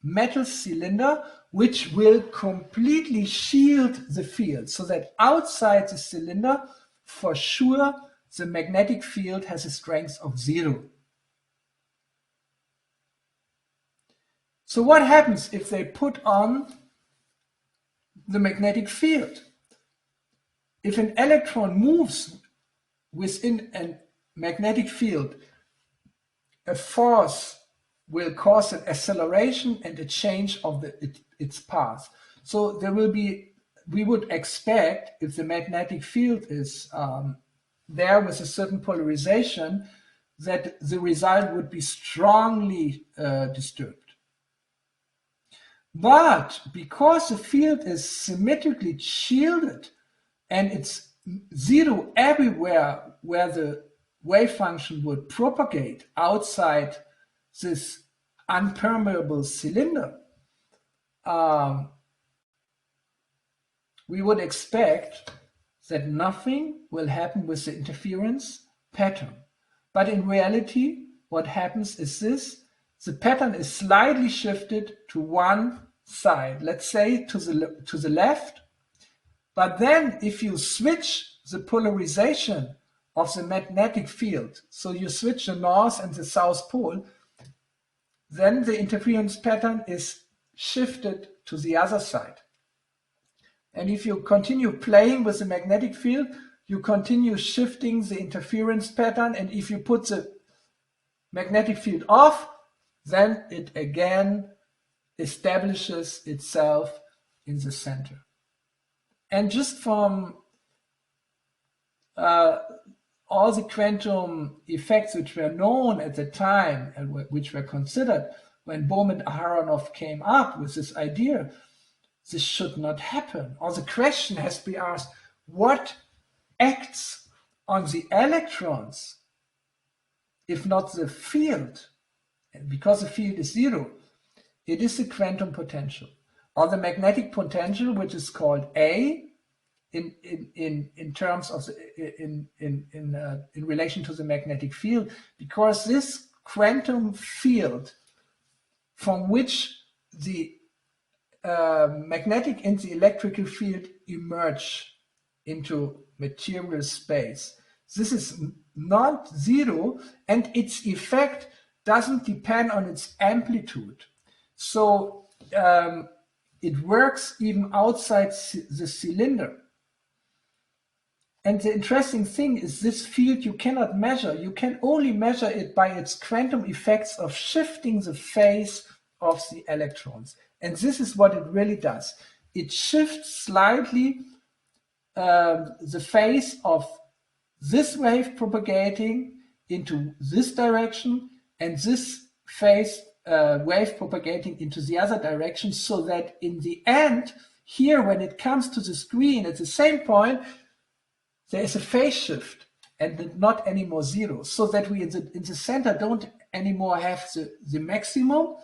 metal cylinder which will completely shield the field, so that outside the cylinder, for sure, the magnetic field has a strength of zero. So what happens if they put on the magnetic field? If an electron moves within a magnetic field, a force will cause an acceleration and a change of its path. So there will be, we would expect, if the magnetic field is there with a certain polarization, that the result would be strongly disturbed. But because the field is symmetrically shielded and it's zero everywhere where the wave function would propagate outside this unpermeable cylinder, we would expect that nothing will happen with the interference pattern. But in reality, what happens is this: the pattern is slightly shifted to one side, let's say to the left. But then if you switch the polarization of the magnetic field, so you switch the north and the south pole, then the interference pattern is shifted to the other side. And if you continue playing with the magnetic field, you continue shifting the interference pattern. And if you put the magnetic field off, then it again establishes itself in the center. And just from all the quantum effects which were known at the time and which were considered when Bohm and Aharonov came up with this idea, this should not happen. Or the question has to be asked, what acts on the electrons if not the field? And because the field is zero, it is the quantum potential or the magnetic potential, which is called A in terms of in relation to the magnetic field, because this quantum field from which the magnetic and the electrical field emerge into material space, This is not zero, and its effect doesn't depend on its amplitude. So it works even outside the cylinder. And the interesting thing is this field you cannot measure. You can only measure it by its quantum effects of shifting the phase of the electrons. And this is what it really does. It shifts slightly the phase of this wave propagating into this direction and this phase wave propagating into the other direction, so that in the end, here when it comes to the screen at the same point, there is a phase shift and not anymore zero, so that we in the center don't anymore have the maximum,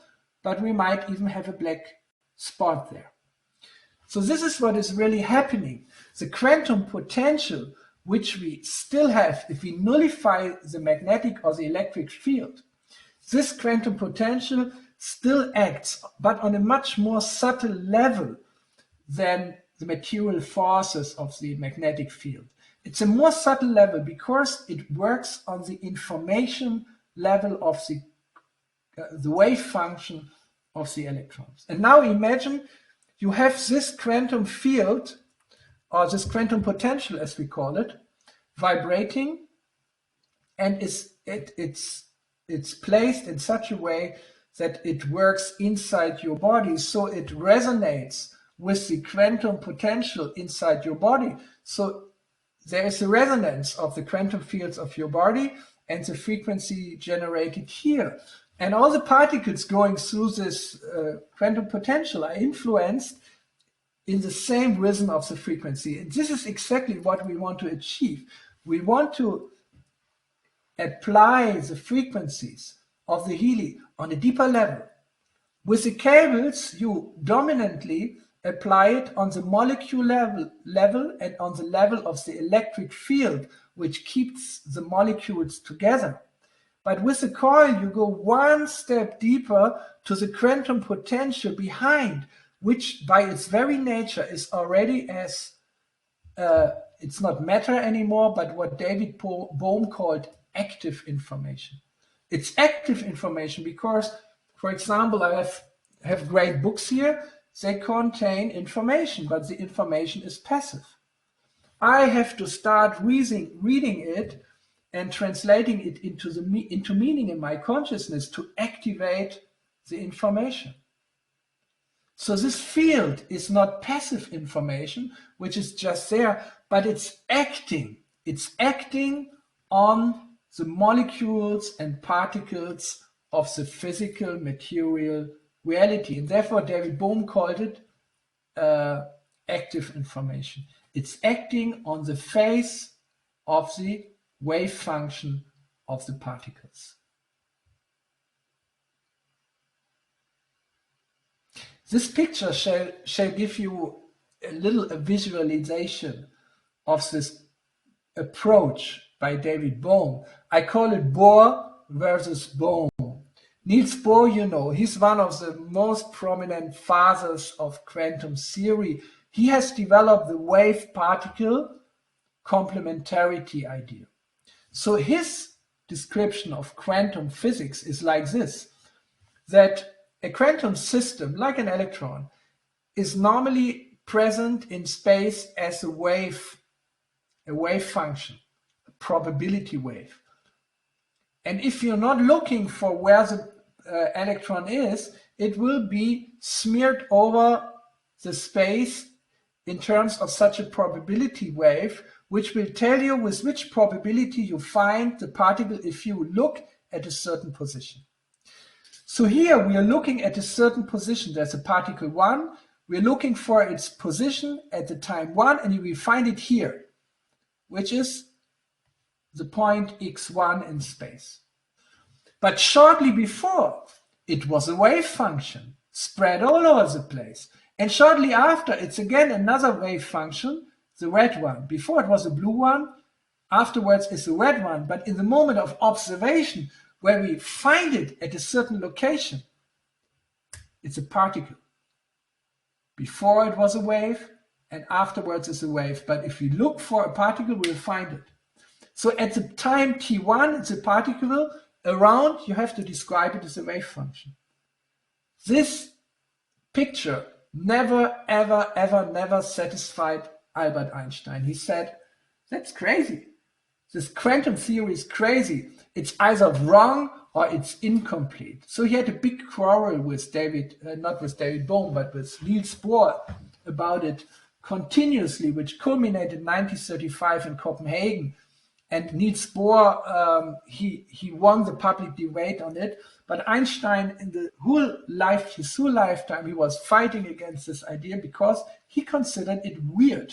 but we might even have a black spot there. So this is what is really happening. The quantum potential, which we still have if we nullify the magnetic or the electric field, this quantum potential still acts, but on a much more subtle level than the material forces of the magnetic field. It's a more subtle level because it works on the information level of the wave function of the electrons. And now imagine you have this quantum field, or this quantum potential as we call it, vibrating, and it's placed in such a way that it works inside your body, so it resonates with the quantum potential inside your body. So there is a resonance of the quantum fields of your body and the frequency generated here. And all the particles going through this quantum potential are influenced in the same rhythm of the frequency. And this is exactly what we want to achieve. We want to apply the frequencies of the Healy on a deeper level. With the cables, you dominantly apply it on the molecule level and on the level of the electric field, which keeps the molecules together. But with the coil, you go one step deeper to the quantum potential behind, which by its very nature is already as, it's not matter anymore, but what David Bohm called active information. It's active information because, for example, I have great books here. They contain information, but the information is passive. I have to start reading it and translating it into meaning in my consciousness to activate the information. So this field is not passive information, which is just there, but it's acting. It's acting on the molecules and particles of the physical material reality. And therefore, David Bohm called it active information. It's acting on the phase of the wave function of the particles. This picture shall give you a little visualization of this approach by David Bohm. I call it Bohr versus Bohm. Niels Bohr, you know, he's one of the most prominent fathers of quantum theory. He has developed the wave-particle complementarity idea. So his description of quantum physics is like this, that a quantum system, like an electron, is normally present in space as a wave function, a probability wave. And if you're not looking for where the electron is, it will be smeared over the space in terms of such a probability wave, which will tell you with which probability you find the particle if you look at a certain position. So here we are looking at a certain position. There's a particle 1. We're looking for its position at the time 1, and we find it here, which is the point x1 in space. But shortly before, it was a wave function spread all over the place. And shortly after, it's again another wave function, the red one. Before it was a blue one, afterwards is the red one. But in the moment of observation, where we find it at a certain location, it's a particle. Before it was a wave, and afterwards is a wave. But if we look for a particle, we'll find it. So at the time t1, it's a particle. Around, you have to describe it as a wave function. This picture never, ever, ever, never satisfied Albert Einstein. He said, that's crazy. This quantum theory is crazy. It's either wrong or it's incomplete. So he had a big quarrel with not with David Bohm, but with Niels Bohr about it continuously, which culminated in 1935 in Copenhagen. And Niels Bohr, he won the public debate on it. But Einstein, in his whole lifetime, he was fighting against this idea because he considered it weird.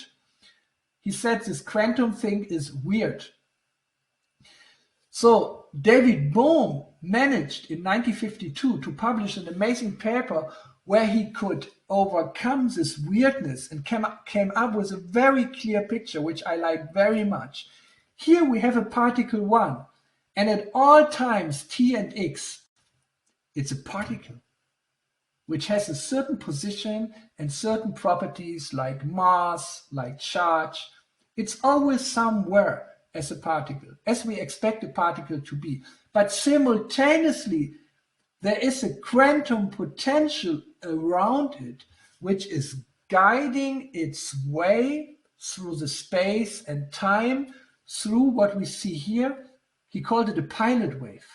He said this quantum thing is weird. So David Bohm managed in 1952 to publish an amazing paper where he could overcome this weirdness and came up with a very clear picture, which I like very much. Here we have a particle 1, and at all times t and x, it's a particle which has a certain position and certain properties like mass, like charge. It's always somewhere as a particle, as we expect a particle to be. But simultaneously, there is a quantum potential around it, which is guiding its way through the space and time, through what we see here. He called it a pilot wave.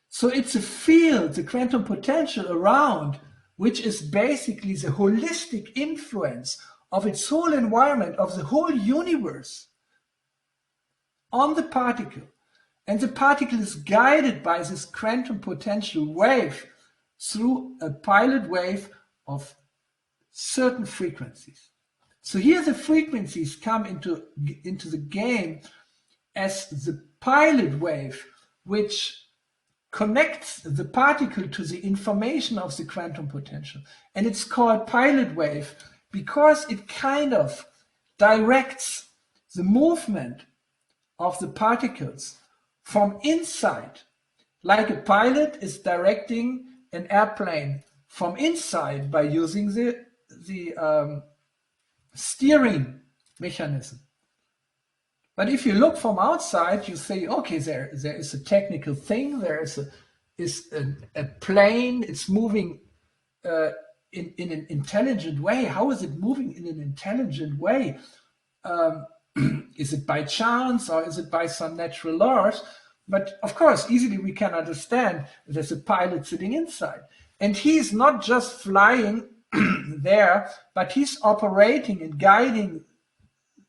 So it's a field, the quantum potential around, which is basically the holistic influence of its whole environment, of the whole universe, on the particle. And the particle is guided by this quantum potential wave through a pilot wave of certain frequencies. So here the frequencies come into the game as the pilot wave, which connects the particle to the information of the quantum potential. And it's called pilot wave because it kind of directs the movement of the particles from inside, like a pilot is directing an airplane from inside by using the steering mechanism. But if you look from outside, you say, okay, there is a technical thing, there is a plane, it's moving in an intelligent way. How is it moving in an intelligent way? Is it by chance or is it by some natural laws? But of course, easily we can understand there's a pilot sitting inside. And he's not just flying there, but he's operating and guiding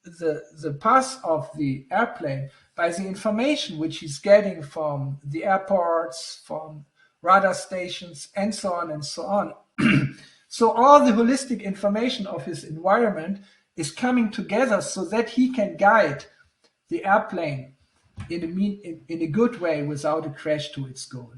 the path of the airplane by the information which he's getting from the airports, from radar stations, and so on and so on. So all the holistic information of his environment is coming together so that he can guide the airplane in a good way without a crash to its goal.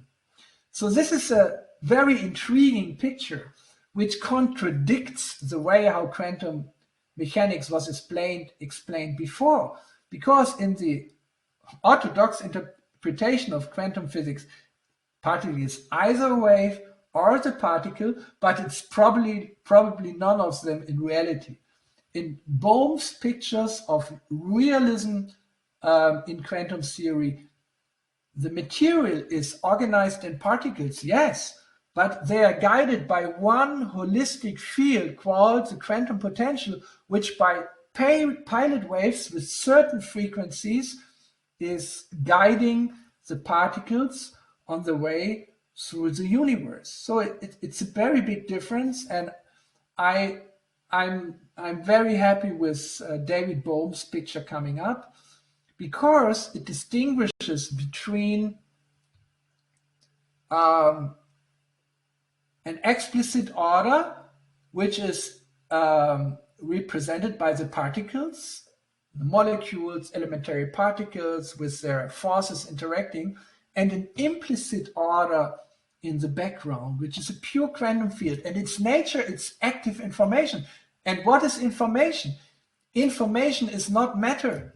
So this is a very intriguing picture which contradicts the way how quantum mechanics was explained before, because in the orthodox interpretation of quantum physics, particle is either a wave or the particle, but it's probably none of them in reality. In Bohm's pictures of realism in quantum theory, the material is organized in particles, yes, but they are guided by one holistic field called the quantum potential, which by pilot waves with certain frequencies is guiding the particles on the way through the universe. So it's a very big difference, and I'm very happy with David Bohm's picture coming up, because it distinguishes between an explicit order, which is represented by the particles, the molecules, elementary particles with their forces interacting, and an implicit order in the background, which is a pure quantum field. And its nature, it's active information. And what is information? Information is not matter.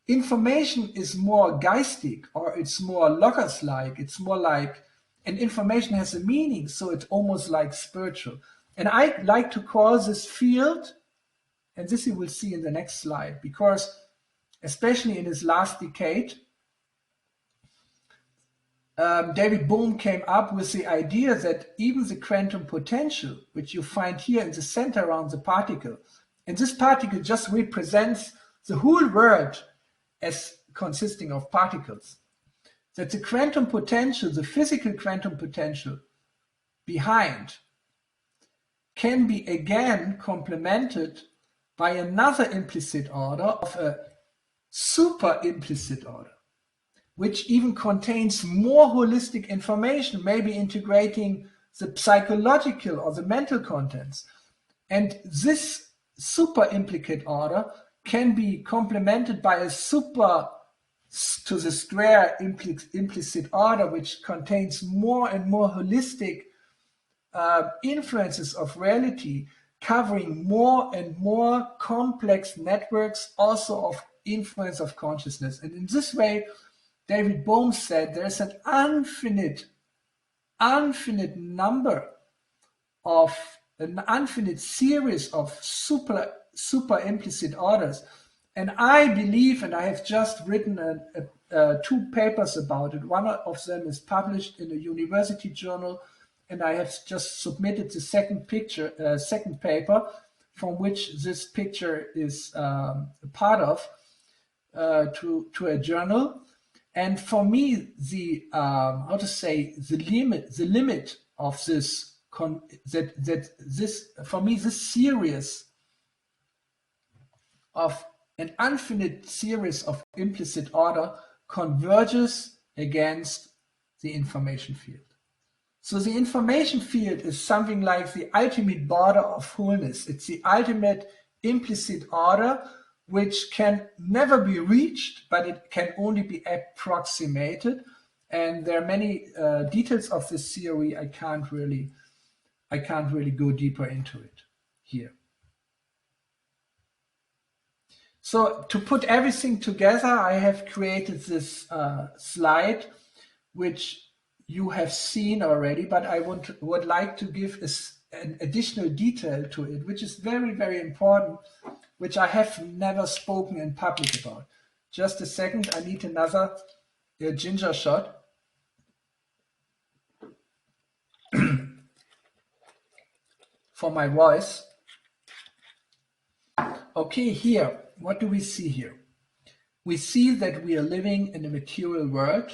Information is more geistig, or it's more logos-like. It's more like, and information has a meaning, so it's almost like spiritual. And I like to call this field, and this you will see in the next slide, because especially in his last decade, David Bohm came up with the idea that even the quantum potential, which you find here in the center around the particle, and this particle just represents the whole world as consisting of particles, that the quantum potential, the physical quantum potential behind, can be again complemented by another implicit order of a super implicit order, which even contains more holistic information, maybe integrating the psychological or the mental contents. And this super implicate order can be complemented by a super to the square implicit order, which contains more and more holistic influences of reality, covering more and more complex networks, also of influence of consciousness. And in this way, David Bohm said there's an infinite number of an infinite series of super implicit orders. And I believe, and I have just written 2 papers about it. One of them is published in a university journal, and I have just submitted the second paper, from which this picture is a part of, to a journal. And for me, the limit of this this series of an infinite series of implicit order converges against the information field. So the information field is something like the ultimate border of wholeness. It's the ultimate implicit order, which can never be reached, but it can only be approximated. And there are many details of this theory. I can't really go deeper into it here. So to put everything together, I have created this slide, which you have seen already, but I would like to give an additional detail to it, which is very, very important, which I have never spoken in public about. Just a second, I need another ginger shot. For my voice. Okay, here, what do we see here? We see that we are living in a material world.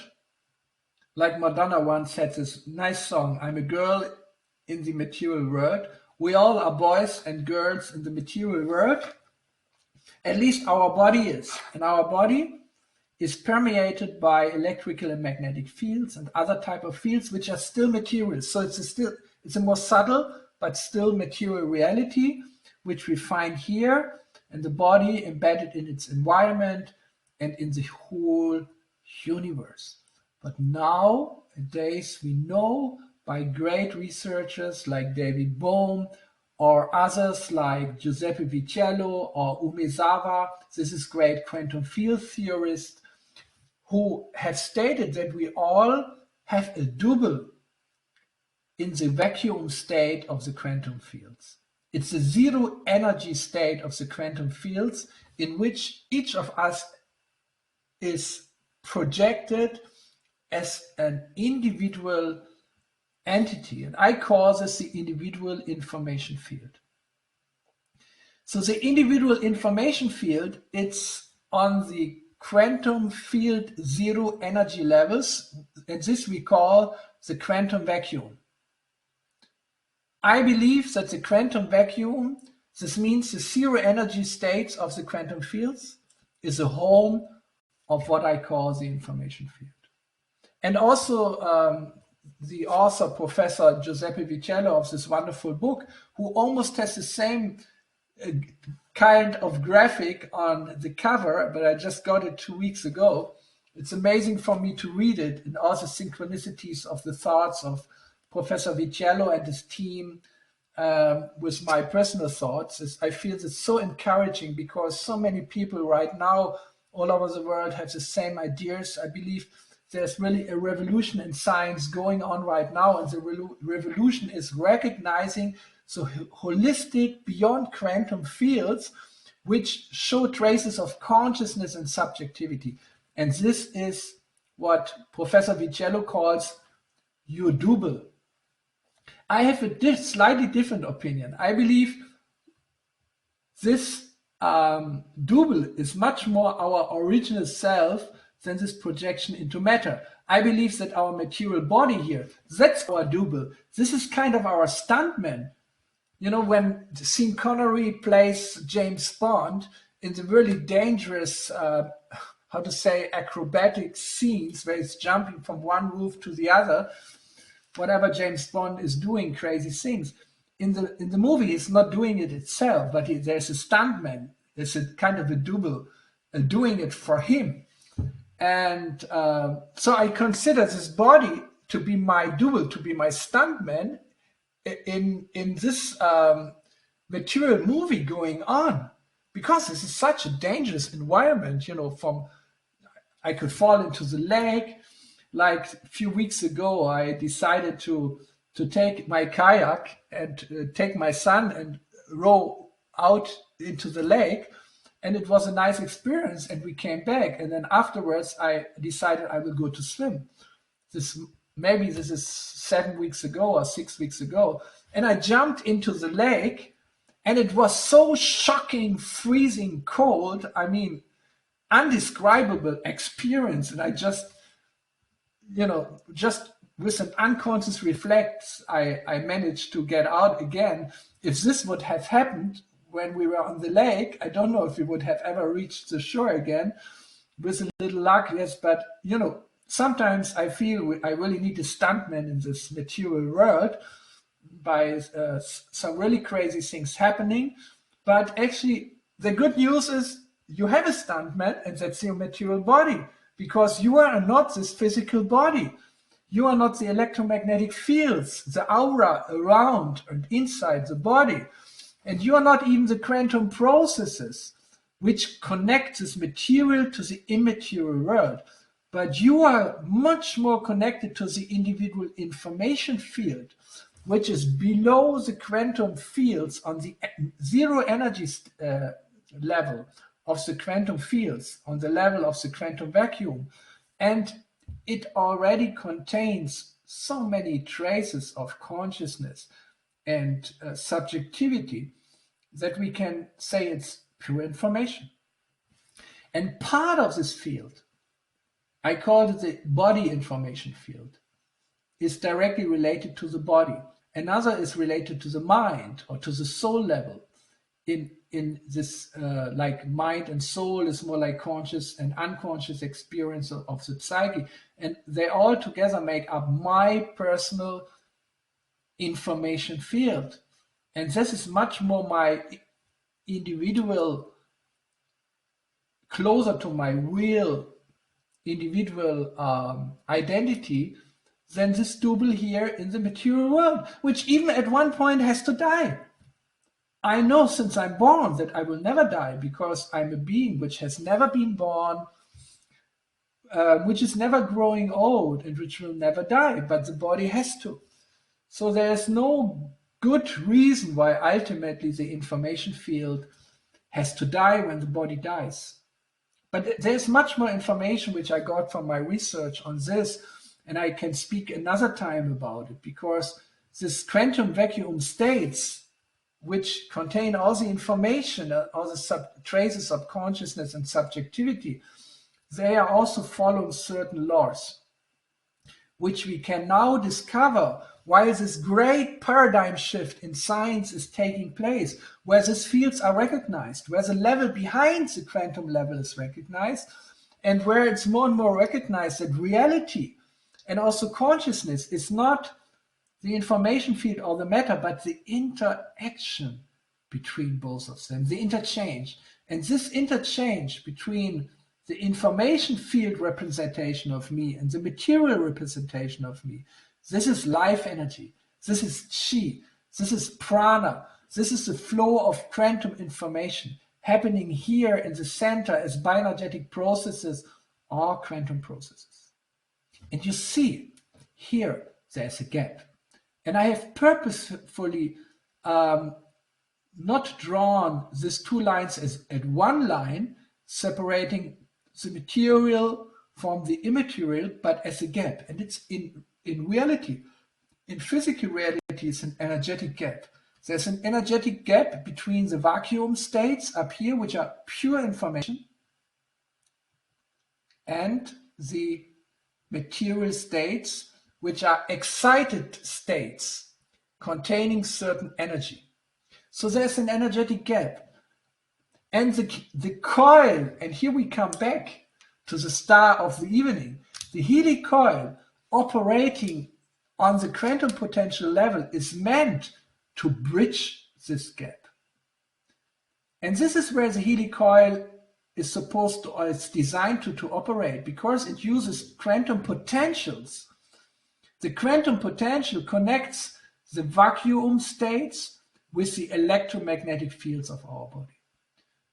Like Madonna once had this nice song, I'm a girl in the material world. We all are boys and girls in the material world. At least our body is. And our body is permeated by electrical and magnetic fields and other type of fields, which are still material. So it's a more subtle, but still material reality, which we find here, and the body embedded in its environment and in the whole universe. But nowadays we know by great researchers like David Bohm or others like Giuseppe Vitello or Umezawa, this is great quantum field theorists, who have stated that we all have a double in the vacuum state of the quantum fields. It's a zero energy state of the quantum fields in which each of us is projected as an individual entity. And I call this the individual information field. So the individual information field, it's on the quantum field zero energy levels, and this we call the quantum vacuum. I believe that the quantum vacuum, this means the zero energy states of the quantum fields, is a home of what I call the information field. And also the author, Professor Giuseppe Vitello, of this wonderful book, who almost has the same kind of graphic on the cover, but I just got it 2 weeks ago. It's amazing for me to read it, and all the synchronicities of the thoughts of Professor Vitello and his team with my personal thoughts. I feel it's so encouraging because so many people right now all over the world have the same ideas. I believe there's really a revolution in science going on right now, and the revolution is recognizing so holistic beyond quantum fields, which show traces of consciousness and subjectivity. And this is what Professor Více calls your double. I have a slightly different opinion. I believe this double is much more our original self than this projection into matter. I believe that our material body here, that's our double. This is kind of our stuntman. You know, when Sean Connery plays James Bond in the really dangerous, acrobatic scenes where he's jumping from one roof to the other, whatever James Bond is doing, crazy things. In the movie, he's not doing it itself, but there's a stuntman. There's a kind of a double doing it for him. And so I consider this body to be my double, to be my stuntman in this material movie going on, because this is such a dangerous environment. You know, I could fall into the lake. Like a few weeks ago, I decided to take my kayak and take my son and row out into the lake. And it was a nice experience, and we came back. And then afterwards, I decided I will go to swim. Maybe this is 7 weeks ago or 6 weeks ago. And I jumped into the lake, and it was so shocking, freezing cold. I mean, undescribable experience. And I just with an unconscious reflex, I managed to get out again. If this would have happened when we were on the lake, I don't know if we would have ever reached the shore again. With a little luck, yes, but sometimes I feel I really need a stuntman in this material world by some really crazy things happening. But actually, the good news is you have a stuntman, and that's your material body, because you are not this physical body. You are not the electromagnetic fields, the aura around and inside the body. And you are not even the quantum processes which connect this material to the immaterial world. But you are much more connected to the individual information field, which is below the quantum fields on the zero energy level of the quantum fields, on the level of the quantum vacuum. And it already contains so many traces of consciousness and subjectivity that we can say it's pure information. And part of this field, I call it the body information field, is directly related to the body. Another is related to the mind or to the soul level. In this, like mind and soul is more like conscious and unconscious experience of the psyche. And they all together make up my personal information field. And this is much more my individual, closer to my real individual identity than this double here in the material world, which even at one point has to die. I know since I'm born that I will never die, because I'm a being which has never been born, which is never growing old, and which will never die, but the body has to. So there's no good reason why ultimately the information field has to die when the body dies. But there's much more information which I got from my research on this, and I can speak another time about it, because this quantum vacuum states, which contain all the information, all the traces of consciousness and subjectivity, they are also following certain laws, which we can now discover while this great paradigm shift in science is taking place, where these fields are recognized, where the level behind the quantum level is recognized, and where it's more and more recognized that reality and also consciousness is not the information field or the matter, but the interaction between both of them, the interchange. And this interchange between the information field representation of me and the material representation of me, this is life energy, this is chi, this is prana, this is the flow of quantum information happening here in the center as bioenergetic processes or quantum processes. And you see, here there's a gap. And I have purposefully not drawn these two lines as at one line, separating the material from the immaterial, but as a gap. And it's in reality, in physical reality, it's an energetic gap. There's an energetic gap between the vacuum states up here, which are pure information, and the material states, which are excited states containing certain energy. So there's an energetic gap. And the coil, and here we come back to the star of the evening, the Healy coil operating on the quantum potential level is meant to bridge this gap. And this is where the Healy coil is supposed to, or it's designed to operate, because it uses quantum potentials. The quantum potential connects the vacuum states with the electromagnetic fields of our body.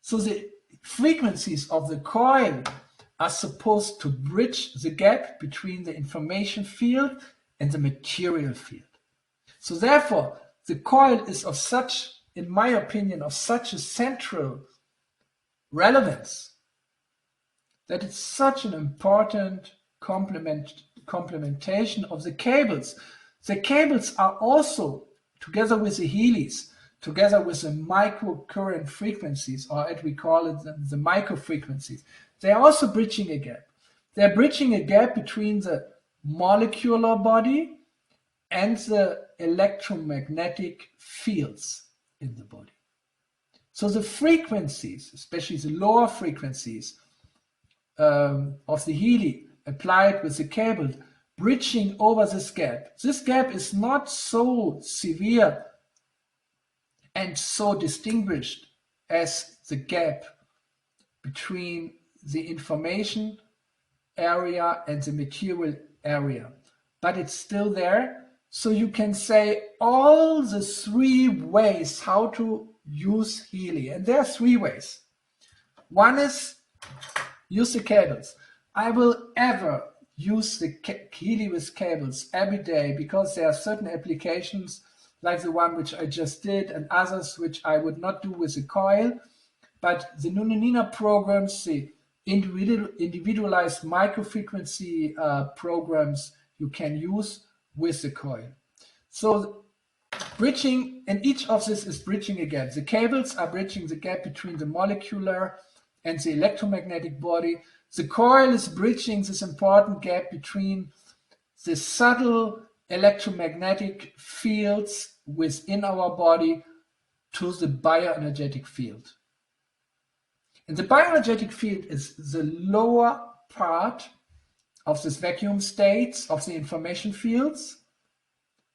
So the frequencies of the coil are supposed to bridge the gap between the information field and the material field. So therefore, the coil is of such, in my opinion, of such a central relevance that it's such an important complementation of the cables. The cables are also, together with the Healys, together with the microcurrent frequencies, or as we call it, the microfrequencies, they're also bridging a gap. They're bridging a gap between the molecular body and the electromagnetic fields in the body. So the frequencies, especially the lower frequencies of the Healy applied with the cable, bridging over this gap. This gap is not so severe and so distinguished as the gap between the information area and the material area, but it's still there. So you can say all the three ways how to use Healy, and there are three ways. One is use the cables. I will ever use the Healy with cables every day, because there are certain applications like the one which I just did and others which I would not do with the coil. But the Nunanina programs, the individualized microfrequency programs, you can use with the coil. So bridging, and each of this is bridging a gap. The cables are bridging the gap between the molecular and the electromagnetic body. The coil is bridging this important gap between the subtle electromagnetic fields within our body to the bioenergetic field. And the bioenergetic field is the lower part of this vacuum states of the information fields,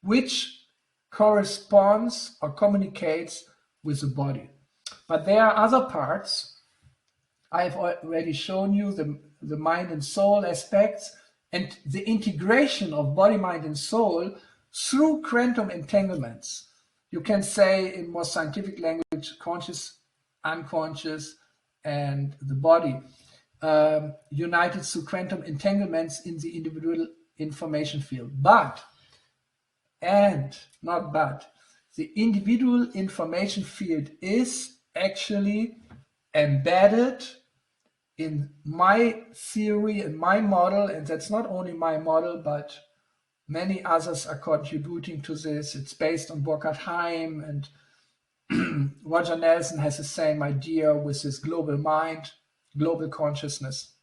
which corresponds or communicates with the body. But there are other parts. I've already shown you the mind and soul aspects, and the integration of body, mind, and soul through quantum entanglements. You can say in more scientific language, conscious, unconscious, and the body united through quantum entanglements in the individual information field. The individual information field is actually embedded in my theory and my model, and that's not only my model, but many others are contributing to this. It's based on Burkhard Heim, and Roger Nelson has the same idea with his global mind, global consciousness.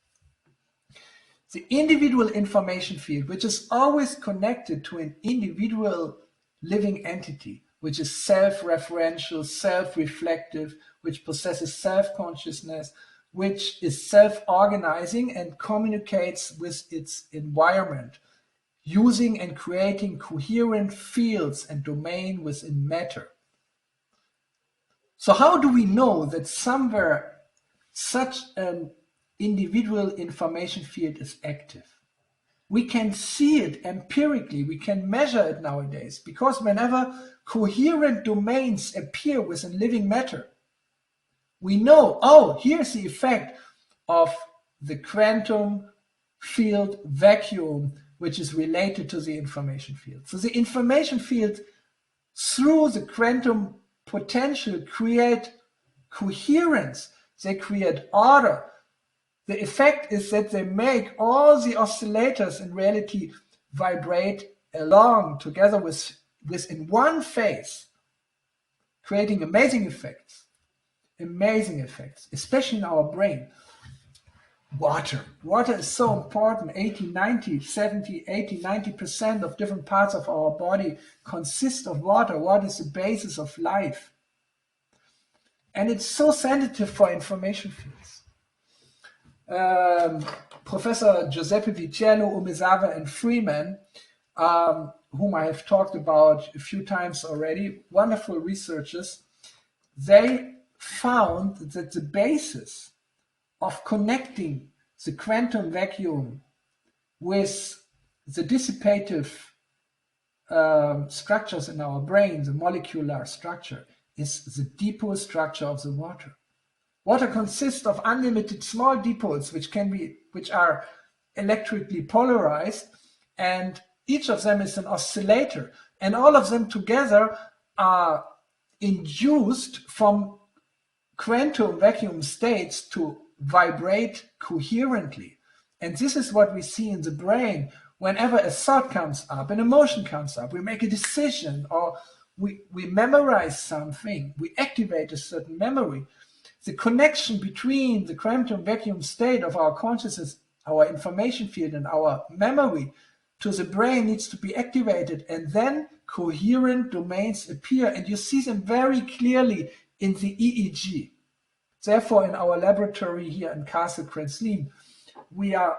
The individual information field, which is always connected to an individual living entity, which is self-referential, self-reflective, which possesses self-consciousness, which is self-organizing and communicates with its environment, using and creating coherent fields and domain within matter. So how do we know that somewhere such an individual information field is active? We can see it empirically, we can measure it nowadays, because whenever coherent domains appear within living matter, we know, oh, here's the effect of the quantum field vacuum, which is related to the information field. So the information field, through the quantum potential create coherence, they create order. The effect is that they make all the oscillators in reality vibrate along together within one phase, creating amazing effects, especially in our brain. Water is so important. 90% of different parts of our body consist of water. Water is the basis of life. And it's so sensitive for information fields. Professor Giuseppe Vitello, Umezawa, and Freeman, whom I have talked about a few times already, wonderful researchers, they found that the basis of connecting the quantum vacuum with the dissipative structures in our brain, the molecular structure, is the dipole structure of the water. Water consists of unlimited small dipoles, which are electrically polarized, and each of them is an oscillator, and all of them together are induced from quantum vacuum states to vibrate coherently. And this is what we see in the brain whenever a thought comes up, an emotion comes up, we make a decision, or we memorize something, we activate a certain memory. The connection between the quantum vacuum state of our consciousness, our information field, and our memory to the brain needs to be activated, and then coherent domains appear, and you see them very clearly in the EEG. Therefore, in our laboratory here in Castle Kranzlin, we are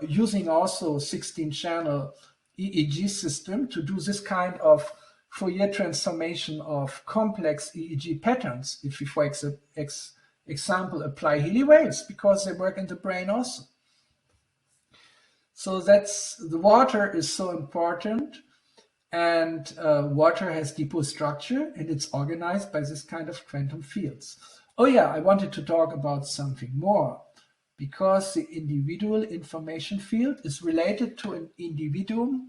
using also 16-channel EEG system to do this kind of Fourier transformation of complex EEG patterns, if we, for example, apply Healy waves, because they work in the brain also. So the water is so important, and water has dipole structure, and it's organized by this kind of quantum fields. Oh yeah, I wanted to talk about something more, because the individual information field is related to an individual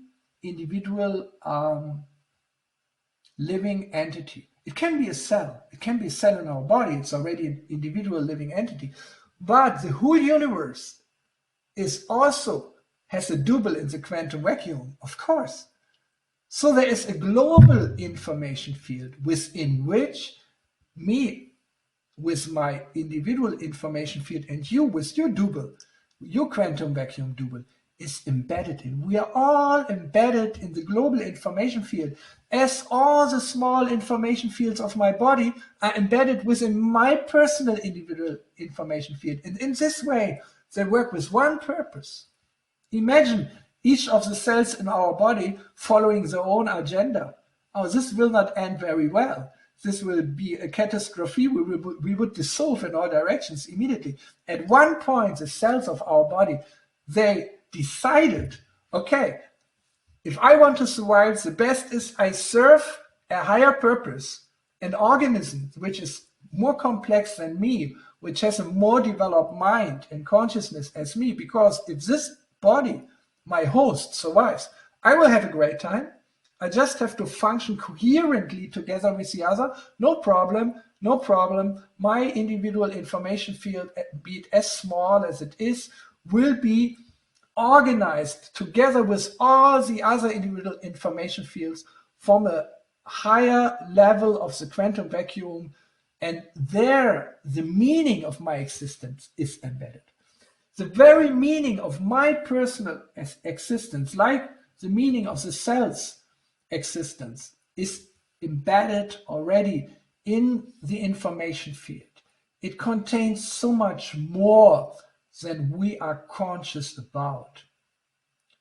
living entity. It can be a cell. It can be a cell in our body. It's already an individual living entity. But the whole universe has a double in the quantum vacuum, of course. So there is a global information field within which me, with my individual information field, and you with your double, your quantum vacuum double, is embedded in. We are all embedded in the global information field, as all the small information fields of my body are embedded within my personal individual information field. And in this way, they work with one purpose. Imagine each of the cells in our body following their own agenda. Oh, this will not end very well. This will be a catastrophe. We would dissolve in all directions immediately. At one point, the cells of our body, they decided, okay, if I want to survive, the best is I serve a higher purpose, an organism which is more complex than me, which has a more developed mind and consciousness as me, because if this body, my host, survives, I will have a great time. I just have to function coherently together with the other. No problem, no problem. My individual information field, be it as small as it is, will be organized together with all the other individual information fields from a higher level of the quantum vacuum, and there the meaning of my existence is embedded. The very meaning of my personal existence, like the meaning of the cell's existence, is embedded already in the information field. It contains so much more than we are conscious about.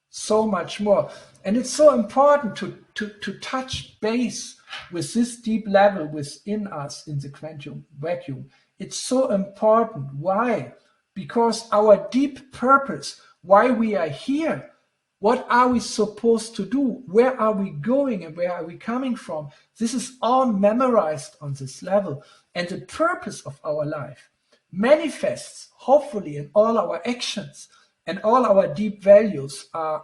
So much more. And it's so important to touch base with this deep level within us in the quantum vacuum. It's so important. Why? Because our deep purpose, why we are here, what are we supposed to do, where are we going, and where are we coming from, this is all memorized on this level. And the purpose of our life manifests, hopefully, in all our actions, and all our deep values are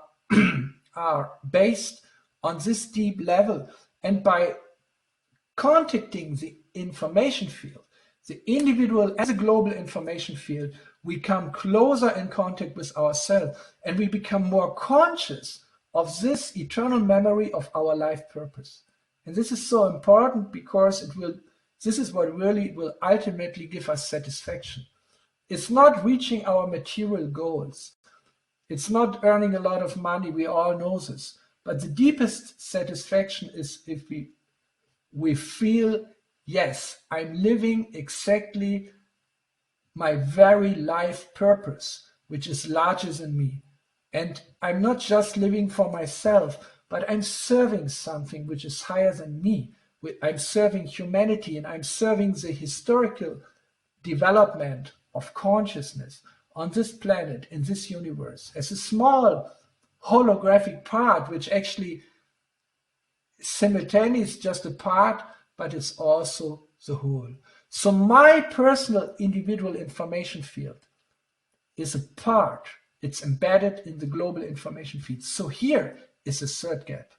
based on this deep level. And by contacting the information field, the individual as a global information field, we come closer in contact with ourselves, and we become more conscious of this eternal memory of our life purpose. And this is so important because this is what really will ultimately give us satisfaction. It's not reaching our material goals. It's not earning a lot of money. We all know this. But the deepest satisfaction is if we feel, yes, I'm living exactly my very life purpose, which is larger than me. And I'm not just living for myself, but I'm serving something which is higher than me. I'm serving humanity, and I'm serving the historical development of consciousness on this planet, in this universe, as a small holographic part, which actually simultaneously is just a part, but it's also the whole. So my personal individual information field is a part, it's embedded in the global information field. So here is a third gap.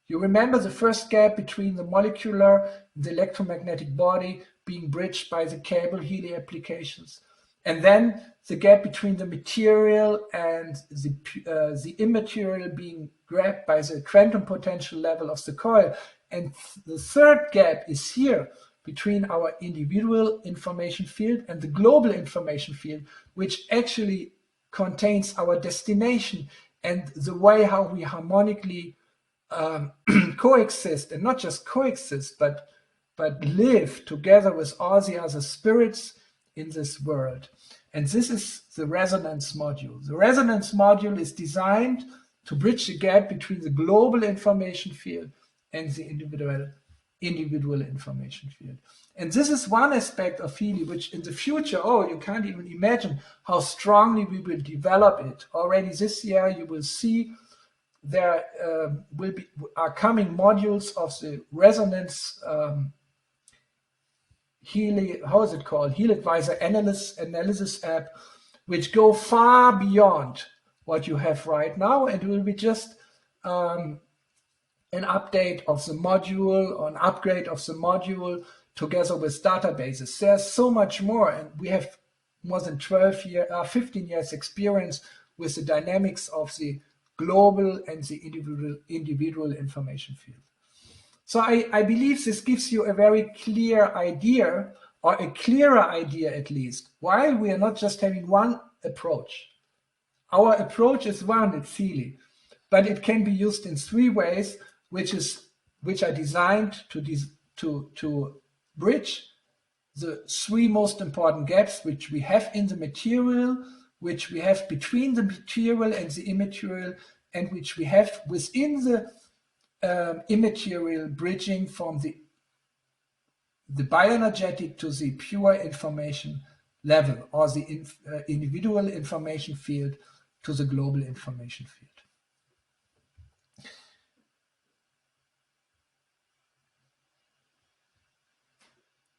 You remember the first gap between the molecular and the electromagnetic body being bridged by the cable Healy applications, and then the gap between the material and the immaterial being grabbed by the quantum potential level of the coil. And the third gap is here between our individual information field and the global information field, which actually contains our destination and the way how we harmonically coexist, and not just coexist, but live together with all the other spirits in this world. And this is the resonance module. The resonance module is designed to bridge the gap between the global information field and the individual information field. And this is one aspect of Healy, which in the future, you can't even imagine how strongly we will develop it. Already this year, you will see there are coming modules of the resonance Healy, how is it called? Healy Advisor analysis app, which go far beyond what you have right now, and will be just an update of the module or an upgrade of the module together with databases. There's so much more, and we have more than 15 years experience with the dynamics of the global and the individual information field. So I believe this gives you a very clear idea, or a clearer idea at least, why we are not just having one approach. Our approach is one, it's Healy, but it can be used in 3 ways, which are designed to bridge the 3 most important gaps which we have in the material, which we have between the material and the immaterial, and which we have within the immaterial, bridging from the bioenergetic to the pure information level, or the individual information field to the global information field.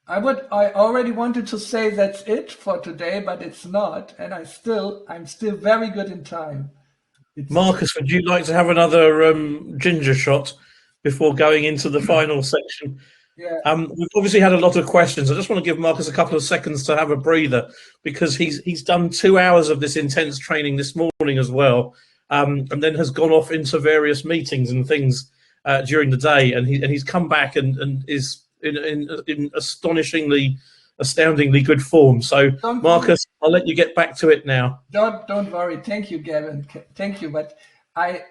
I already wanted to say that's it for today, but it's not, and I'm still very good in time. Marcus, would you like to have another ginger shot before going into the final section? Yeah. We've obviously had a lot of questions. I just want to give Marcus a couple of seconds to have a breather, because he's done 2 hours of this intense training this morning as well, and then has gone off into various meetings and things during the day, and he's come back and is in astoundingly good form. So, Marcus, I'll let you get back to it now. Don't worry. Thank you, Gavin. Thank you. But I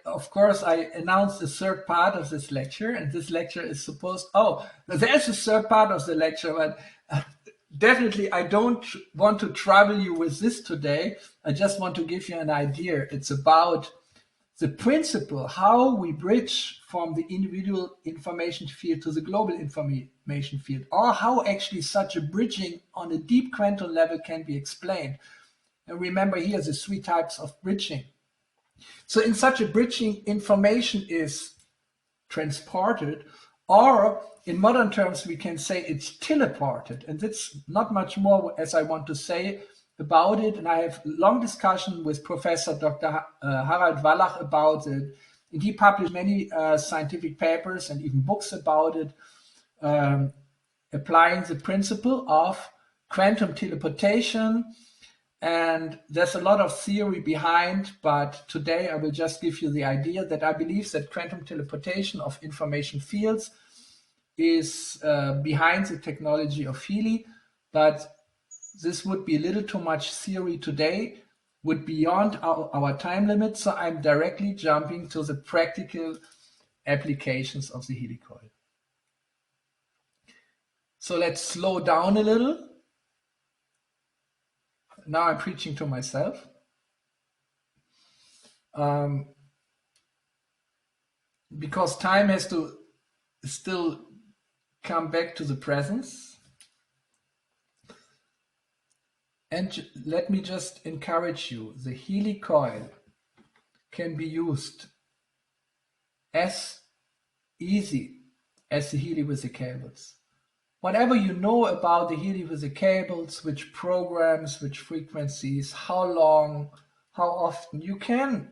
announced the third part of this lecture, and this lecture is supposed. There's a third part of the lecture, but definitely I don't want to trouble you with this today. I just want to give you an idea. It's about the principle, how we bridge from the individual information field to the global information field, or how actually such a bridging on a deep quantum level can be explained. And remember here the 3 types of bridging. So in such a bridging, information is transported, or in modern terms, we can say it's teleported. And that's not much more as I want to say about it. And I have long discussion with Professor Dr. Harald Wallach about it. And he published many scientific papers and even books about it. applying the principle of quantum teleportation. And there's a lot of theory behind, but today I will just give you the idea that I believe that quantum teleportation of information fields is behind the technology of Healy, but this would be a little too much theory today, would beyond our time limit, so I'm directly jumping to the practical applications of the Healy coil. So let's slow down a little. Now I'm preaching to myself. Because time has to still come back to the presence. And let me just encourage you, the Healy coil can be used as easy as the Healy with the cables. Whatever you know about the Healy with the cables, which programs, which frequencies, how long, how often, you can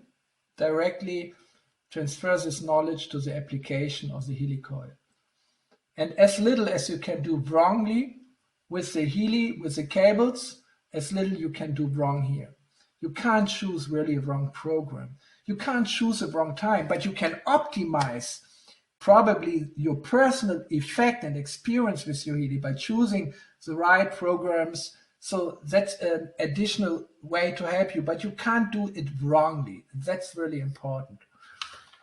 directly transfer this knowledge to the application of the Healy coil. And as little as you can do wrongly with the Healy, with the cables, as little you can do wrong here. You can't choose really a wrong program. You can't choose a wrong time, but you can optimize probably your personal effect and experience with your Healy by choosing the right programs. So that's an additional way to help you, but you can't do it wrongly. That's really important.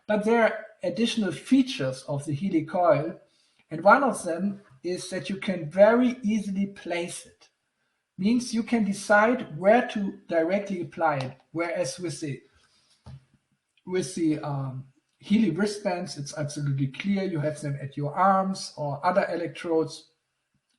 But there are additional features of the Healy coil, and one of them is that you can very easily place it. Means you can decide where to directly apply it, whereas with the Healy wristbands, it's absolutely clear. You have them at your arms or other electrodes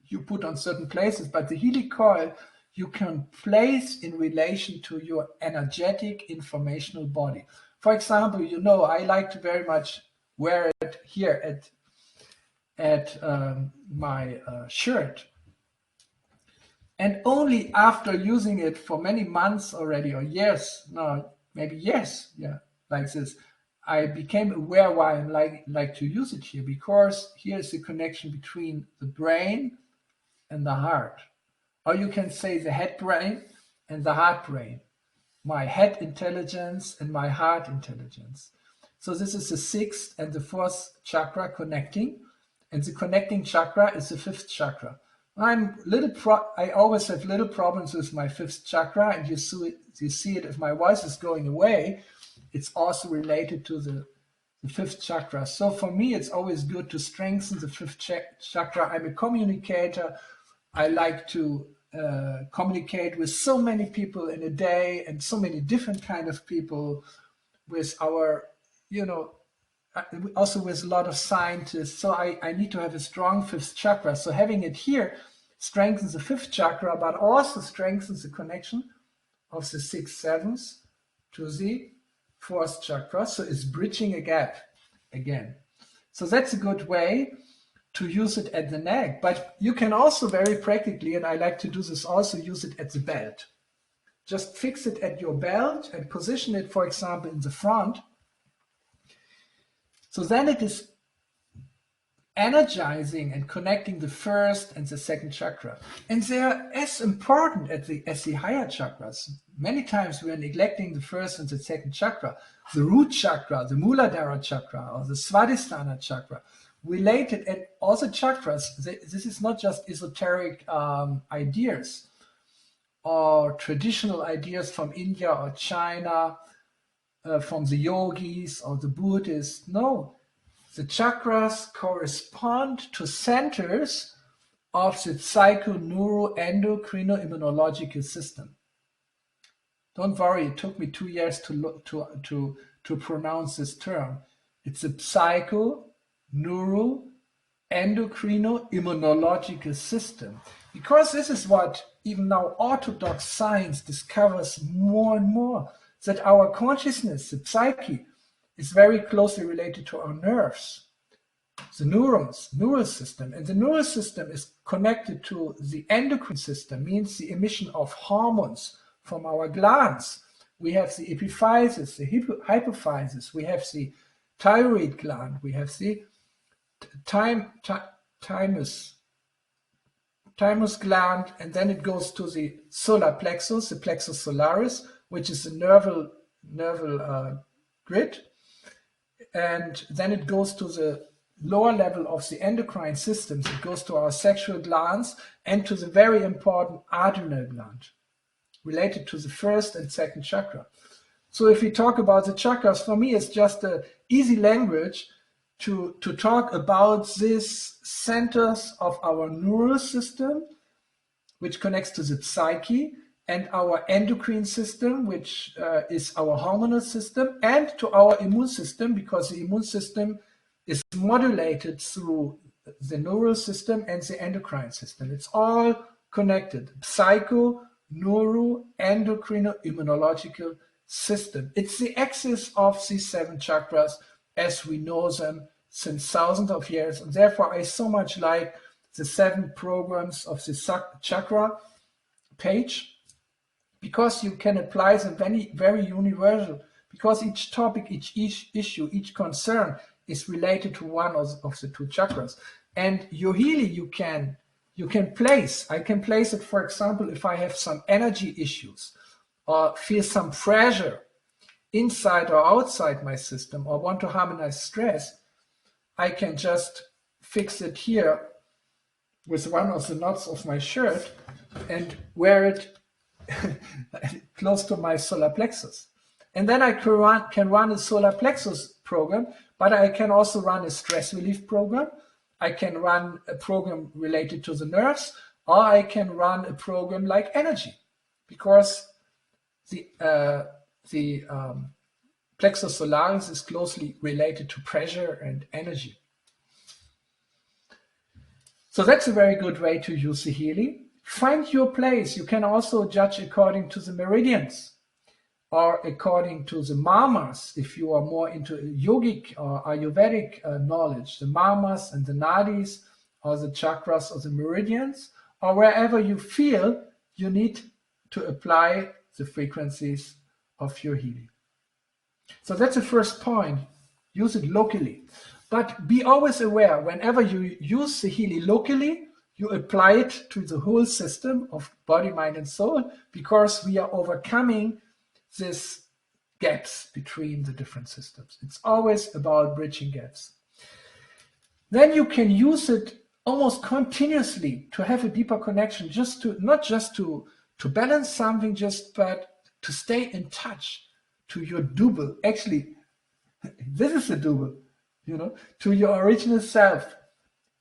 you put on certain places, but the Healy coil you can place in relation to your energetic informational body. For example, you know, I like to very much wear it here at my shirt. And only after using it for many months already, or years, no, maybe years, yeah, like this, I became aware why I like to use it here, because here's the connection between the brain and the heart. Or you can say the head brain and the heart brain. My head intelligence and my heart intelligence. So this is the sixth and the fourth chakra connecting, and the connecting chakra is the fifth chakra. I always have little problems with my fifth chakra, and you see it if my voice is going away. It's also related to the fifth chakra. So for me, it's always good to strengthen the fifth chakra. I'm a communicator. I like to communicate with so many people in a day, and so many different kind of people, with our, also with a lot of scientists. So I need to have a strong fifth chakra. So having it here strengthens the fifth chakra, but also strengthens the connection of the sixth, seventh to the fourth chakra. So it's bridging a gap again. So that's a good way to use it at the neck. But you can also very practically, and I like to do this also, use it at the belt. Just fix it at your belt and position it, for example, in the front. So then it is energizing and connecting the first and the second chakra. And they are as important as the higher chakras. Many times we are neglecting the first and the second chakra. The root chakra, the Muladhara chakra, or the Svadhisthana chakra, related, and also chakras. This is not just esoteric ideas or traditional ideas from India or China, from the yogis or the Buddhists. No, the chakras correspond to centers of the psycho-neuro-endocrino-immunological system. Don't worry, it took me 2 years to pronounce this term. It's a psycho-neuro-endocrino-immunological system. Because this is what even now orthodox science discovers more and more, that our consciousness, the psyche, is very closely related to our nerves, the neurons, neural system. And the neural system is connected to the endocrine system, means the emission of hormones from our glands. We have the epiphysis, the hypophysis, we have the thyroid gland, we have the thymus gland, and then it goes to the solar plexus, the plexus solaris, which is the nerval grid, and then it goes to the lower level of the endocrine systems. It goes to our sexual glands and to the very important adrenal gland, related to the first and second chakra. So if we talk about the chakras, for me it's just an easy language to talk about these centers of our neural system, which connects to the psyche, and our endocrine system, which is our hormonal system, and to our immune system, because the immune system is modulated through the neural system and the endocrine system. It's all connected. Psycho, neuro, endocrino, immunological system. It's the axis of these 7 chakras as we know them since thousands of years. And therefore, I so much like the 7 programs of the chakra page, because you can apply them very universal, because each topic, each issue, each concern is related to one of the 2 chakras. And your Healy you can place. I can place it, for example, if I have some energy issues or feel some pressure inside or outside my system, or want to harmonize stress, I can just fix it here with one of the knots of my shirt and wear it close to my solar plexus. And then I can run a solar plexus program, but I can also run a stress relief program. I can run a program related to the nerves, or I can run a program like energy, because the plexus solaris is closely related to pressure and energy. So that's a very good way to use the Healy. Find your place. You can also judge according to the meridians or according to the marmas, if you are more into yogic or Ayurvedic knowledge, the marmas and the nadis, or the chakras or the meridians, or wherever you feel you need to apply the frequencies of your Healy. So that's the first point. Use it locally. But be always aware, whenever you use the Healy locally, you apply it to the whole system of body, mind, and soul, because we are overcoming these gaps between the different systems. It's always about bridging gaps. Then you can use it almost continuously to have a deeper connection, not just to balance something, but to stay in touch to your double. Actually, this is a double, to your original self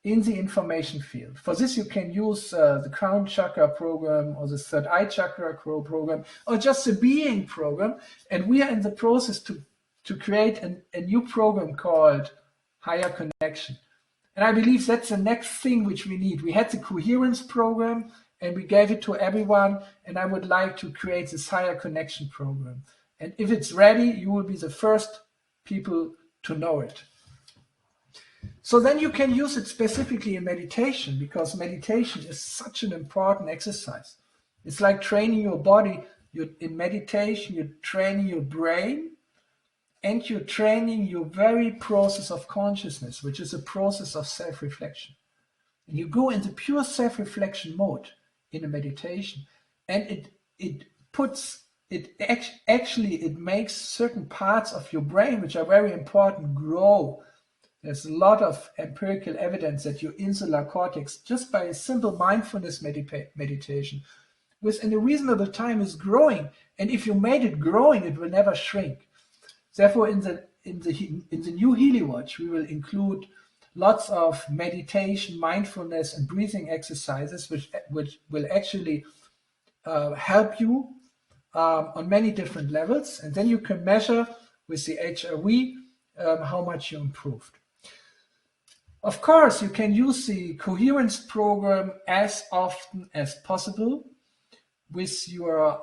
in the information field. For this, you can use the crown chakra program or the third eye chakra program, or just the being program. And we are in the process to create a new program called Higher Connection. And I believe that's the next thing which we need. We had the coherence program and we gave it to everyone. And I would like to create this Higher Connection program. And if it's ready, you will be the first people to know it. So then you can use it specifically in meditation, because meditation is such an important exercise. It's like training your body. In meditation, you're training your brain, and you're training your very process of consciousness, which is a process of self-reflection. And you go into pure self-reflection mode in a meditation, and it makes certain parts of your brain, which are very important, grow. There's a lot of empirical evidence that your insular cortex, just by a simple mindfulness meditation, within a reasonable time is growing. And if you made it growing, it will never shrink. Therefore, in the new Healy Watch, we will include lots of meditation, mindfulness, and breathing exercises, which will actually help you on many different levels. And then you can measure with the HRV how much you improved. Of course, you can use the coherence program as often as possible with your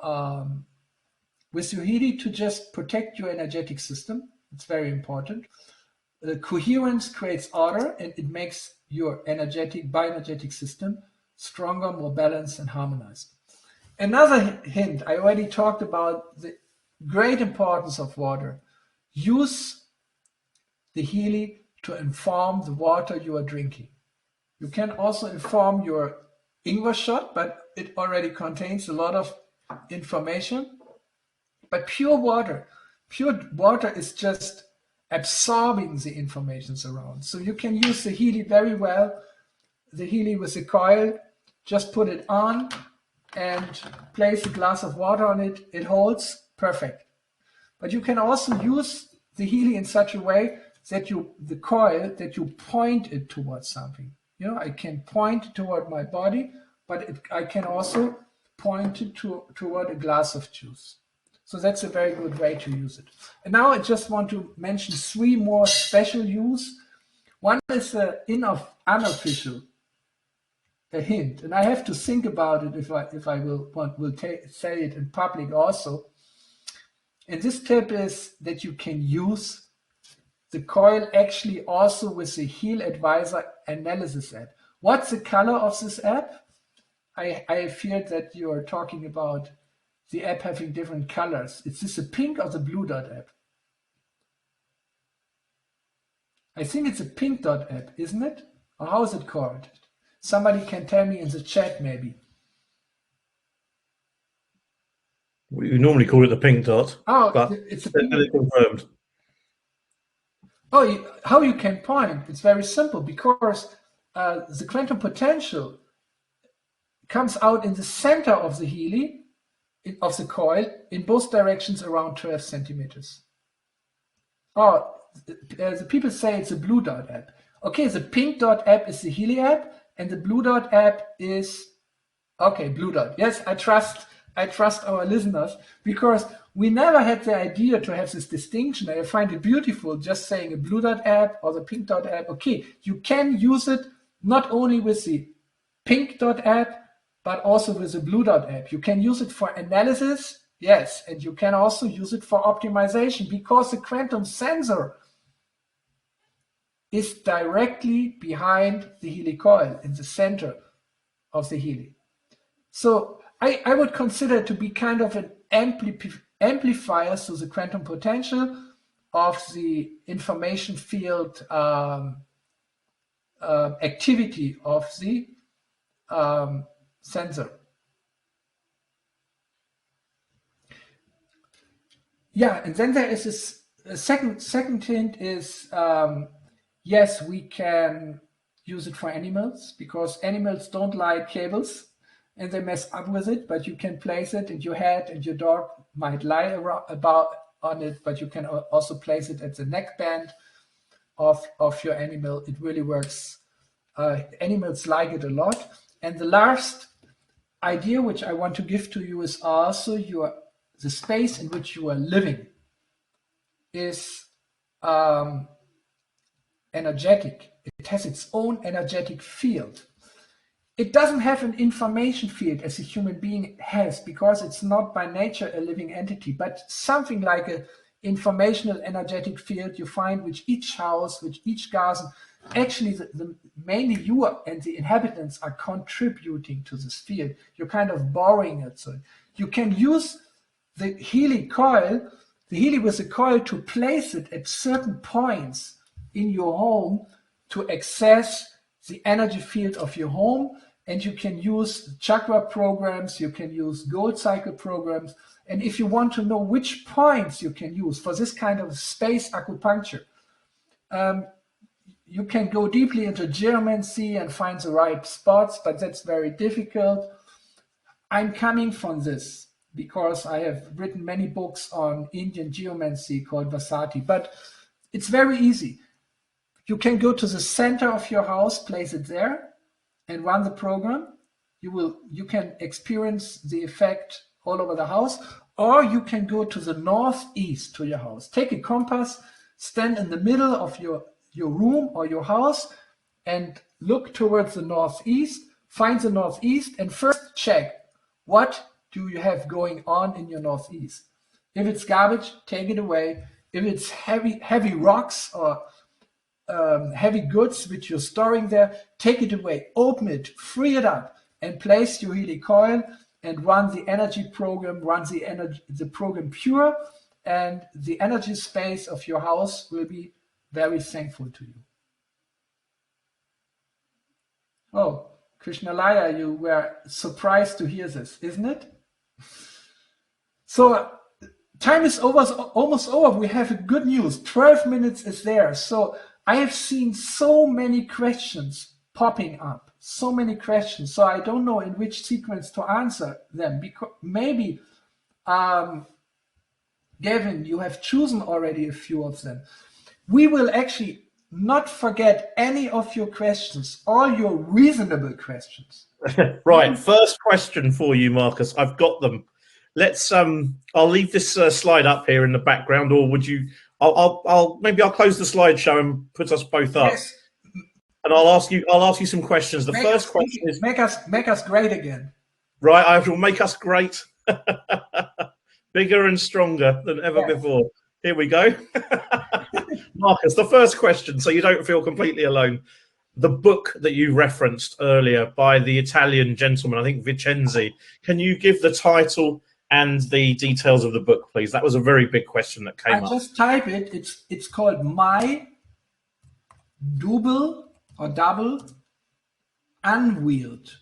Healy to just protect your energetic system. It's very important. Coherence creates order, and it makes your bioenergetic system stronger, more balanced, and harmonized. Another hint, I already talked about the great importance of water. Use the Healy to inform the water you are drinking. You can also inform your Ingwer shot, but it already contains a lot of information. But pure water is just absorbing the information around. So you can use the Healy very well. The Healy with the coil, just put it on and place a glass of water on it. It holds perfect. But you can also use the Healy in such a way that the coil, that you point it towards something. You know, I can point toward my body, but I can also point it toward a glass of juice. So that's a very good way to use it. And now I just want to mention 3 more special use. One is unofficial, a hint, and I have to think about it if I will say it in public also. And this tip is that you can use the coil actually also with the Heal Advisor analysis app. What's the color of this app? I feared that you are talking about the app having different colors. Is this a pink or the blue dot app? I think it's a pink dot app, isn't it? Or how is it called? Somebody can tell me in the chat maybe. We normally call it the pink dot. Oh, but it's a pink. Confirmed. Oh, how you can point? It's very simple, because the quantum potential comes out in the center of the Healy, of the coil, in both directions around 12 centimeters. Oh, the people say it's a blue dot app. Okay, the pink dot app is the Healy app, and the blue dot app is, okay, blue dot. Yes, I trust our listeners, because we never had the idea to have this distinction. I find it beautiful just saying a blue dot app or the pink dot app. Okay, you can use it not only with the pink dot app, but also with the blue dot app. You can use it for analysis, yes, and you can also use it for optimization, because the quantum sensor is directly behind the Healy coil, in the center of the Healy. So I would consider it to be kind of an amplifier to the quantum potential of the information field activity of the sensor. Yeah, and then there is this second hint is, yes, we can use it for animals, because animals don't like cables and they mess up with it, but you can place it, and your head and your dog might lie on it, but you can also place it at the neckband of your animal. It really works. Animals like it a lot. And the last idea which I want to give to you is also the space in which you are living is energetic. It has its own energetic field. It doesn't have an information field as a human being has, because it's not by nature a living entity, but something like an informational energetic field you find with each house, with each garden. Actually, mainly you and the inhabitants are contributing to this field. You're kind of borrowing it. So you can use the Healy coil, the Healy with the coil, to place it at certain points in your home to access the energy field of your home. And you can use chakra programs, you can use gold cycle programs. And if you want to know which points you can use for this kind of space acupuncture, you can go deeply into geomancy and find the right spots, but that's very difficult. I'm coming from this because I have written many books on Indian geomancy called Vasati, but it's very easy. You can go to the center of your house, place it there, and run the program. You can experience the effect all over the house, or you can go to the northeast to your house. Take a compass, stand in the middle of your room or your house, and look towards the northeast. Find the northeast, and first check, what do you have going on in your northeast? If it's garbage, take it away. If it's heavy rocks or heavy goods which you're storing there, take it away, open it, free it up, and place your Healy coil and run the energy program, run the program pure, and the energy space of your house will be very thankful to you. Oh, Krishnalaya, you were surprised to hear this, isn't it? So time is almost over. We have good news. 12 minutes is there. So I have seen so many questions popping up, so many questions. So I don't know in which sequence to answer them. Because maybe, Gavin, you have chosen already a few of them. We will actually not forget any of your questions, all your reasonable questions. Right, first question for you, Marcus. I've got them. Let's. I'll leave this slide up here in the background, or would you? Maybe I'll close the slideshow and put us both up. Yes. And I'll ask you some questions. The first question is make us great again. Right, I will make us great, bigger and stronger than ever before. Here we go. Marcus, the first question, so you don't feel completely alone. The book that you referenced earlier by the Italian gentleman, I think Vincenzi, can you give the title and the details of the book, please? That was a very big question that came up. I just type it. It's called My Double Unveiled.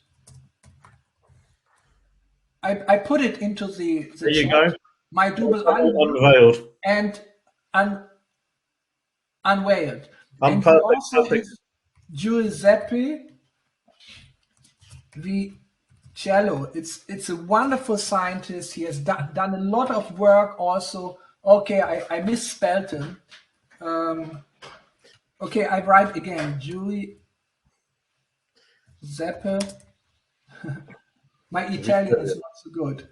I put it into the there you chat. Go. My Double Unveiled and Unveiled. And also is Giuseppe Vicello. It's a wonderful scientist. He has done a lot of work also. Okay, I misspelled him. Okay, I write again. Giuseppe. My Italian is not so good.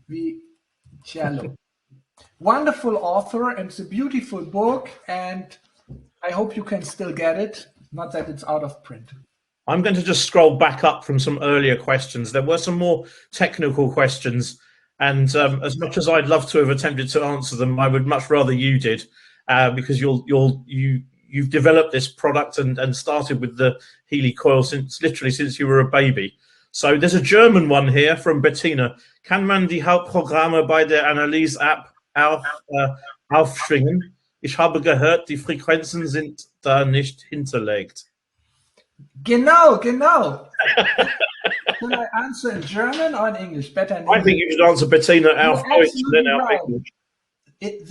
Vicello. Wonderful author, and it's a beautiful book, and I hope you can still get it. Not that it's out of print. I'm going to just scroll back up from some earlier questions. There were some more technical questions, and as much as I'd love to have attempted to answer them, I would much rather you did, because you've developed this product and started with the Healy Coil literally since you were a baby. So there's a German one here from Bettina. Kann man die Hauptprogramme bei der Analyse-App aufschwingen? Ich habe gehört, die Frequenzen sind da nicht hinterlegt. Genau. Can I answer in German or in English? Better in English. I think you should answer Bettina auf Deutsch and then auf English. In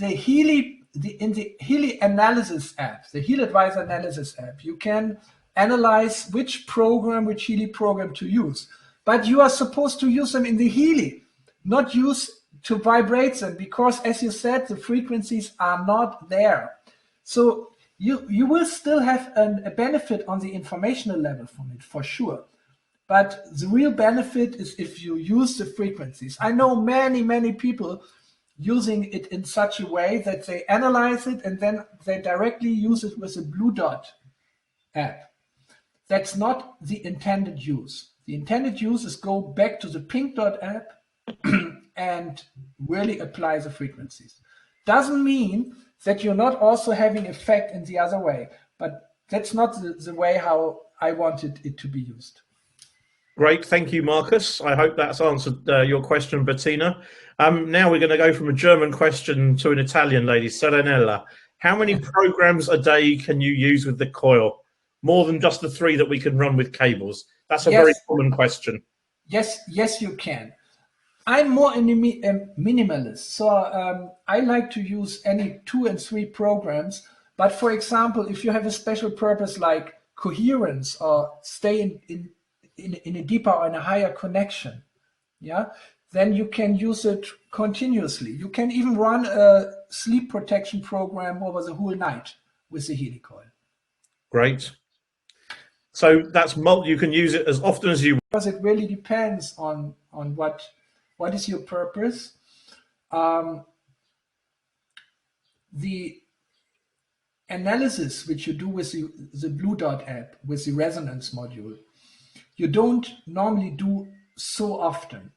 the Healy Analysis app, the Healy Advisor Analysis app, you can analyze which Healy program to use. But you are supposed to use them in the Healy, not use to vibrate them, because, as you said, the frequencies are not there. So you will still have a benefit on the informational level from it, for sure. But the real benefit is if you use the frequencies. I know many people using it in such a way that they analyze it and then they directly use it with a Blue Dot app. That's not the intended use. The intended use is go back to the Pink Dot app and really apply the frequencies. Doesn't mean that you're not also having effect in the other way, but that's not the way how I wanted it to be used. Great, thank you, Marcus. I hope that's answered your question, Bettina. Now we're going to go from a German question to an Italian lady, Serenella. How many programs a day can you use with the Coil? More than just the 3 that we can run with cables? That's a very common question. Yes, you can. I'm more a minimalist, so I like to use any 2 and 3 programs. But for example, if you have a special purpose like coherence or stay in a deeper or in a higher connection, then you can use it continuously. You can even run a sleep protection program over the whole night with the Healy Coil. Great. So that's you can use it as often as you want. Because it really depends on what is your purpose. The analysis which you do with the Blue Dot app, with the resonance module, you don't normally do so often.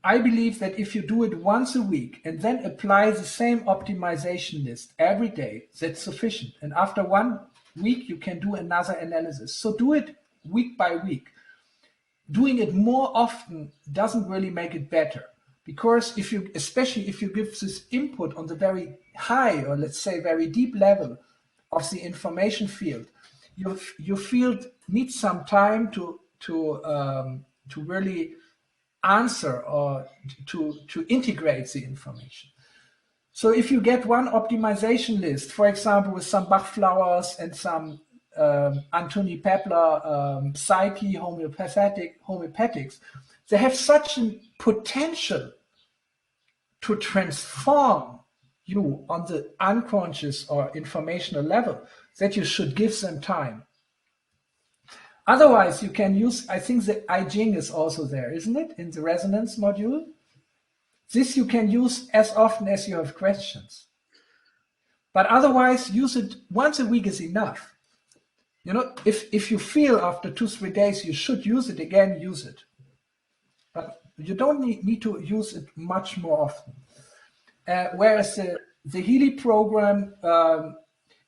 I believe that if you do it once a week and then apply the same optimization list every day, that's sufficient. And after 1 week, you can do another analysis. So do it week by week. Doing it more often doesn't really make it better, because especially if you give this input on the very high, or let's say very deep level of the information field, your field needs some time to really answer or to integrate the information. So if you get one optimization list, for example, with some Bach flowers and some Anthony Pepler psyche homeopathics, they have such a potential to transform you on the unconscious or informational level that you should give them time. Otherwise, you can use, I think the I Ching is also there, isn't it, in the resonance module? This you can use as often as you have questions. But otherwise, use it once a week is enough. You know, if you feel after 2-3 days you should use it again, use it. But you don't need to use it much more often. Whereas the Healy program,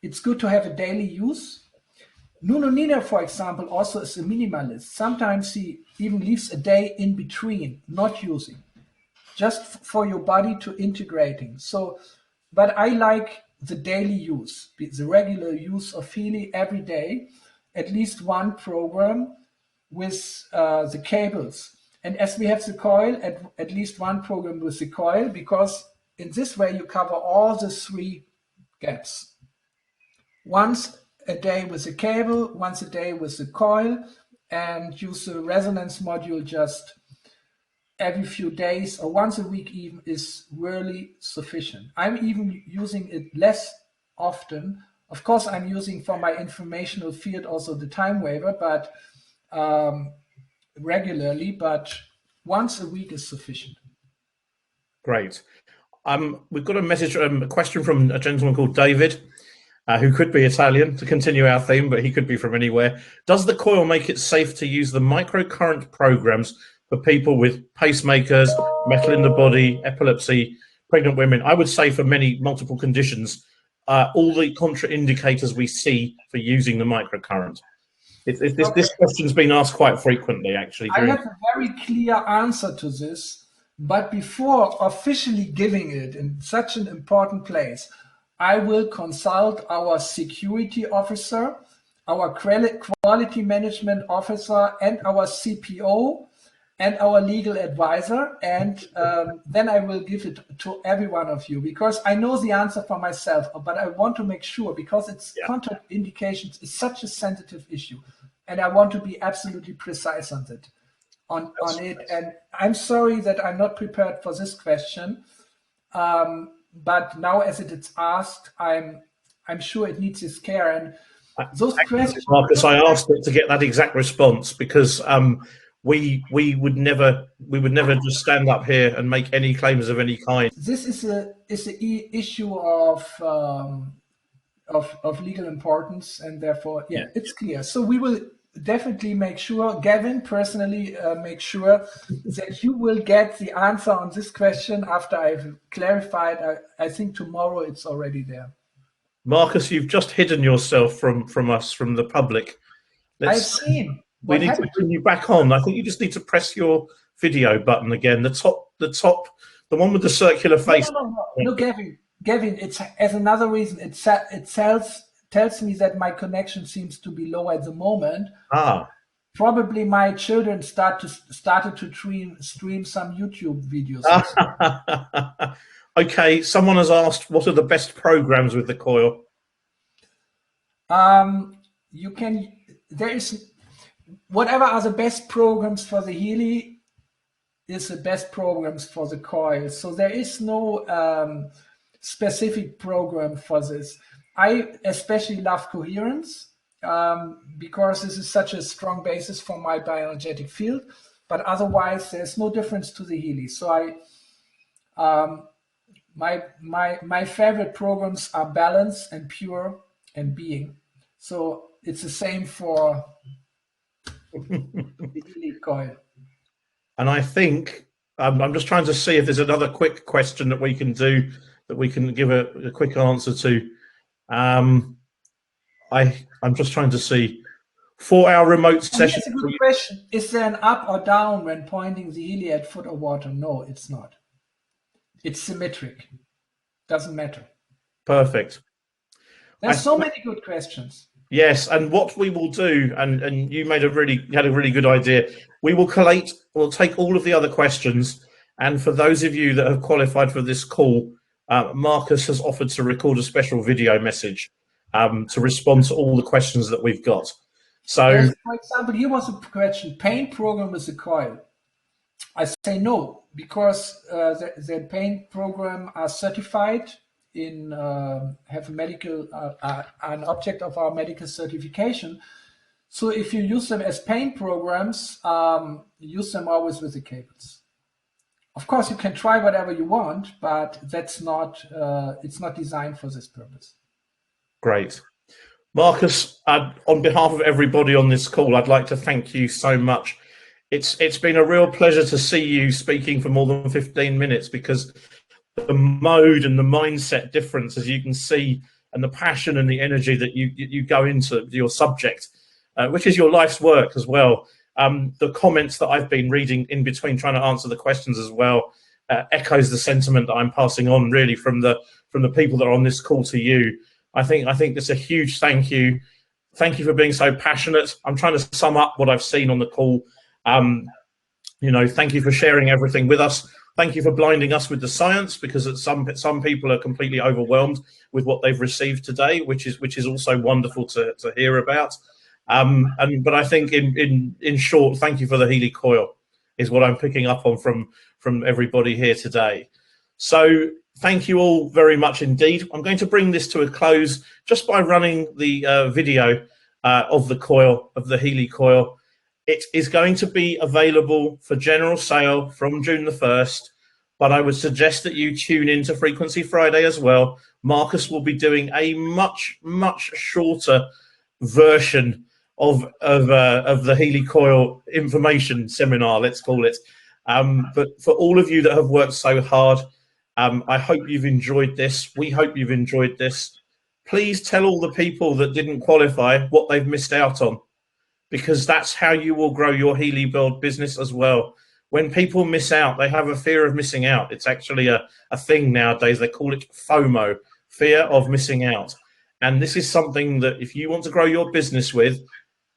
it's good to have a daily use. Nuno Nina, for example, also is a minimalist. Sometimes he even leaves a day in between, not using, just for your body to integrating. So, but I like the daily use, the regular use of Healy every day, at least one program with the cables. And as we have the coil, at least one program with the coil, because in this way you cover all the 3 gaps. Once a day with the cable, once a day with the coil, and use the resonance module just every few days or once a week even is really sufficient. I'm even using it less often. Of course, I'm using for my informational field also the time waiver, but regularly, but once a week is sufficient. Great. We've got a message, a question from a gentleman called David, who could be Italian, to continue our theme, but he could be from anywhere. Does the coil make it safe to use the microcurrent programs for people with pacemakers, metal in the body, epilepsy, pregnant women? I would say for multiple conditions, all the contraindicators we see for using the microcurrent. This question's been asked quite frequently, actually. I have a very clear answer to this, but before officially giving it in such an important place, I will consult our security officer, our quality management officer, and our CPO, and our legal advisor, and then I will give it to every one of you, because I know the answer for myself, but I want to make sure, because it's contraindications is such a sensitive issue, and I want to be absolutely precise on it. And I'm sorry that I'm not prepared for this question, but now as it is asked, I'm sure it needs its care. And those questions, Marcus, I asked it to get that exact response because we would never just stand up here and make any claims of any kind. This is a issue of legal importance, and therefore, it's clear. So we will definitely make sure, Gavin personally, make sure that you will get the answer on this question after I've clarified. I think tomorrow it's already there. Marcus, you've just hidden yourself from us, from the public. I've seen. We need to bring you back on. I think you just need to press your video button again. The one with the circular face. No, Gavin, it's as another reason. It tells me that my connection seems to be low at the moment. Probably my children started to stream some YouTube videos. Okay, someone has asked, what are the best programs with the coil? Whatever are the best programs for the Healy is the best programs for the coil. So there is no specific program for this. I especially love coherence because this is such a strong basis for my bioenergetic field, but otherwise there's no difference to the Healy. So my favorite programs are balance and pure and being. So it's the same for the Healy coil. And I think I'm just trying to see if there's another quick question that we can do, that we can give a quick answer to. I'm just trying to see. 4-hour remote session. That's a good question. Is there an up or down when pointing the Healy at foot or water? No, it's not. It's symmetric. Doesn't matter. Perfect. There's so many good questions. Yes, and what we will do, and you had a really good idea. We'll take all of the other questions, and for those of you that have qualified for this call, Marcus has offered to record a special video message to respond to all the questions that we've got. So, yes, for example, here was a question: paint program with a coil. I say no, because the paint program are certified in have a medical an object of our medical certification. So if you use them as paint programs, use them always with the cables. Of course, you can try whatever you want, but that's not it's not designed for this purpose. great. Marcus, on behalf of everybody on this call, I'd like to thank you so much. It's been a real pleasure to see you speaking for more than 15 minutes, because the mode and the mindset difference, as you can see, and the passion and the energy that you go into your subject, which is your life's work as well. The comments that I've been reading in between trying to answer the questions as well echoes the sentiment that I'm passing on, really, from the people that are on this call to you. I think it's a huge thank you. Thank you for being so passionate. I'm trying to sum up what I've seen on the call. Thank you for sharing everything with us. Thank you for blinding us with the science, because some people are completely overwhelmed with what they've received today, which is also wonderful to hear about. But I think in short, thank you for the Healy coil is what I'm picking up on from everybody here today. So thank you all very much indeed. I'm going to bring this to a close just by running the video of the coil, of the Healy coil. It is going to be available for general sale from June the 1st, but I would suggest that you tune into Frequency Friday as well. Marcus will be doing a much shorter version of the Healy coil information seminar, let's call it. But for all of you that have worked so hard, I hope you've enjoyed this. We hope you've enjoyed this. Please tell all the people that didn't qualify what they've missed out on, because that's how you will grow your Healy Build business as well. When people miss out, they have a fear of missing out. It's actually a thing nowadays. They call it FOMO, fear of missing out. And this is something that if you want to grow your business with,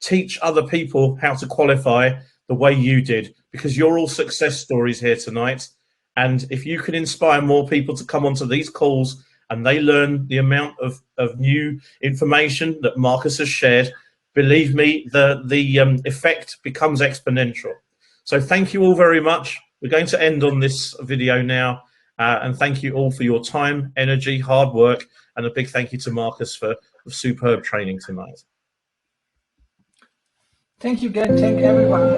teach other people how to qualify the way you did, because you're all success stories here tonight. And if you can inspire more people to come onto these calls and they learn the amount of new information that Marcus has shared, believe me, the effect becomes exponential. So thank you all very much. We're going to end on this video now. And thank you all for your time, energy, hard work, and a big thank you to Marcus for superb training tonight. Thank you again. Thank everyone.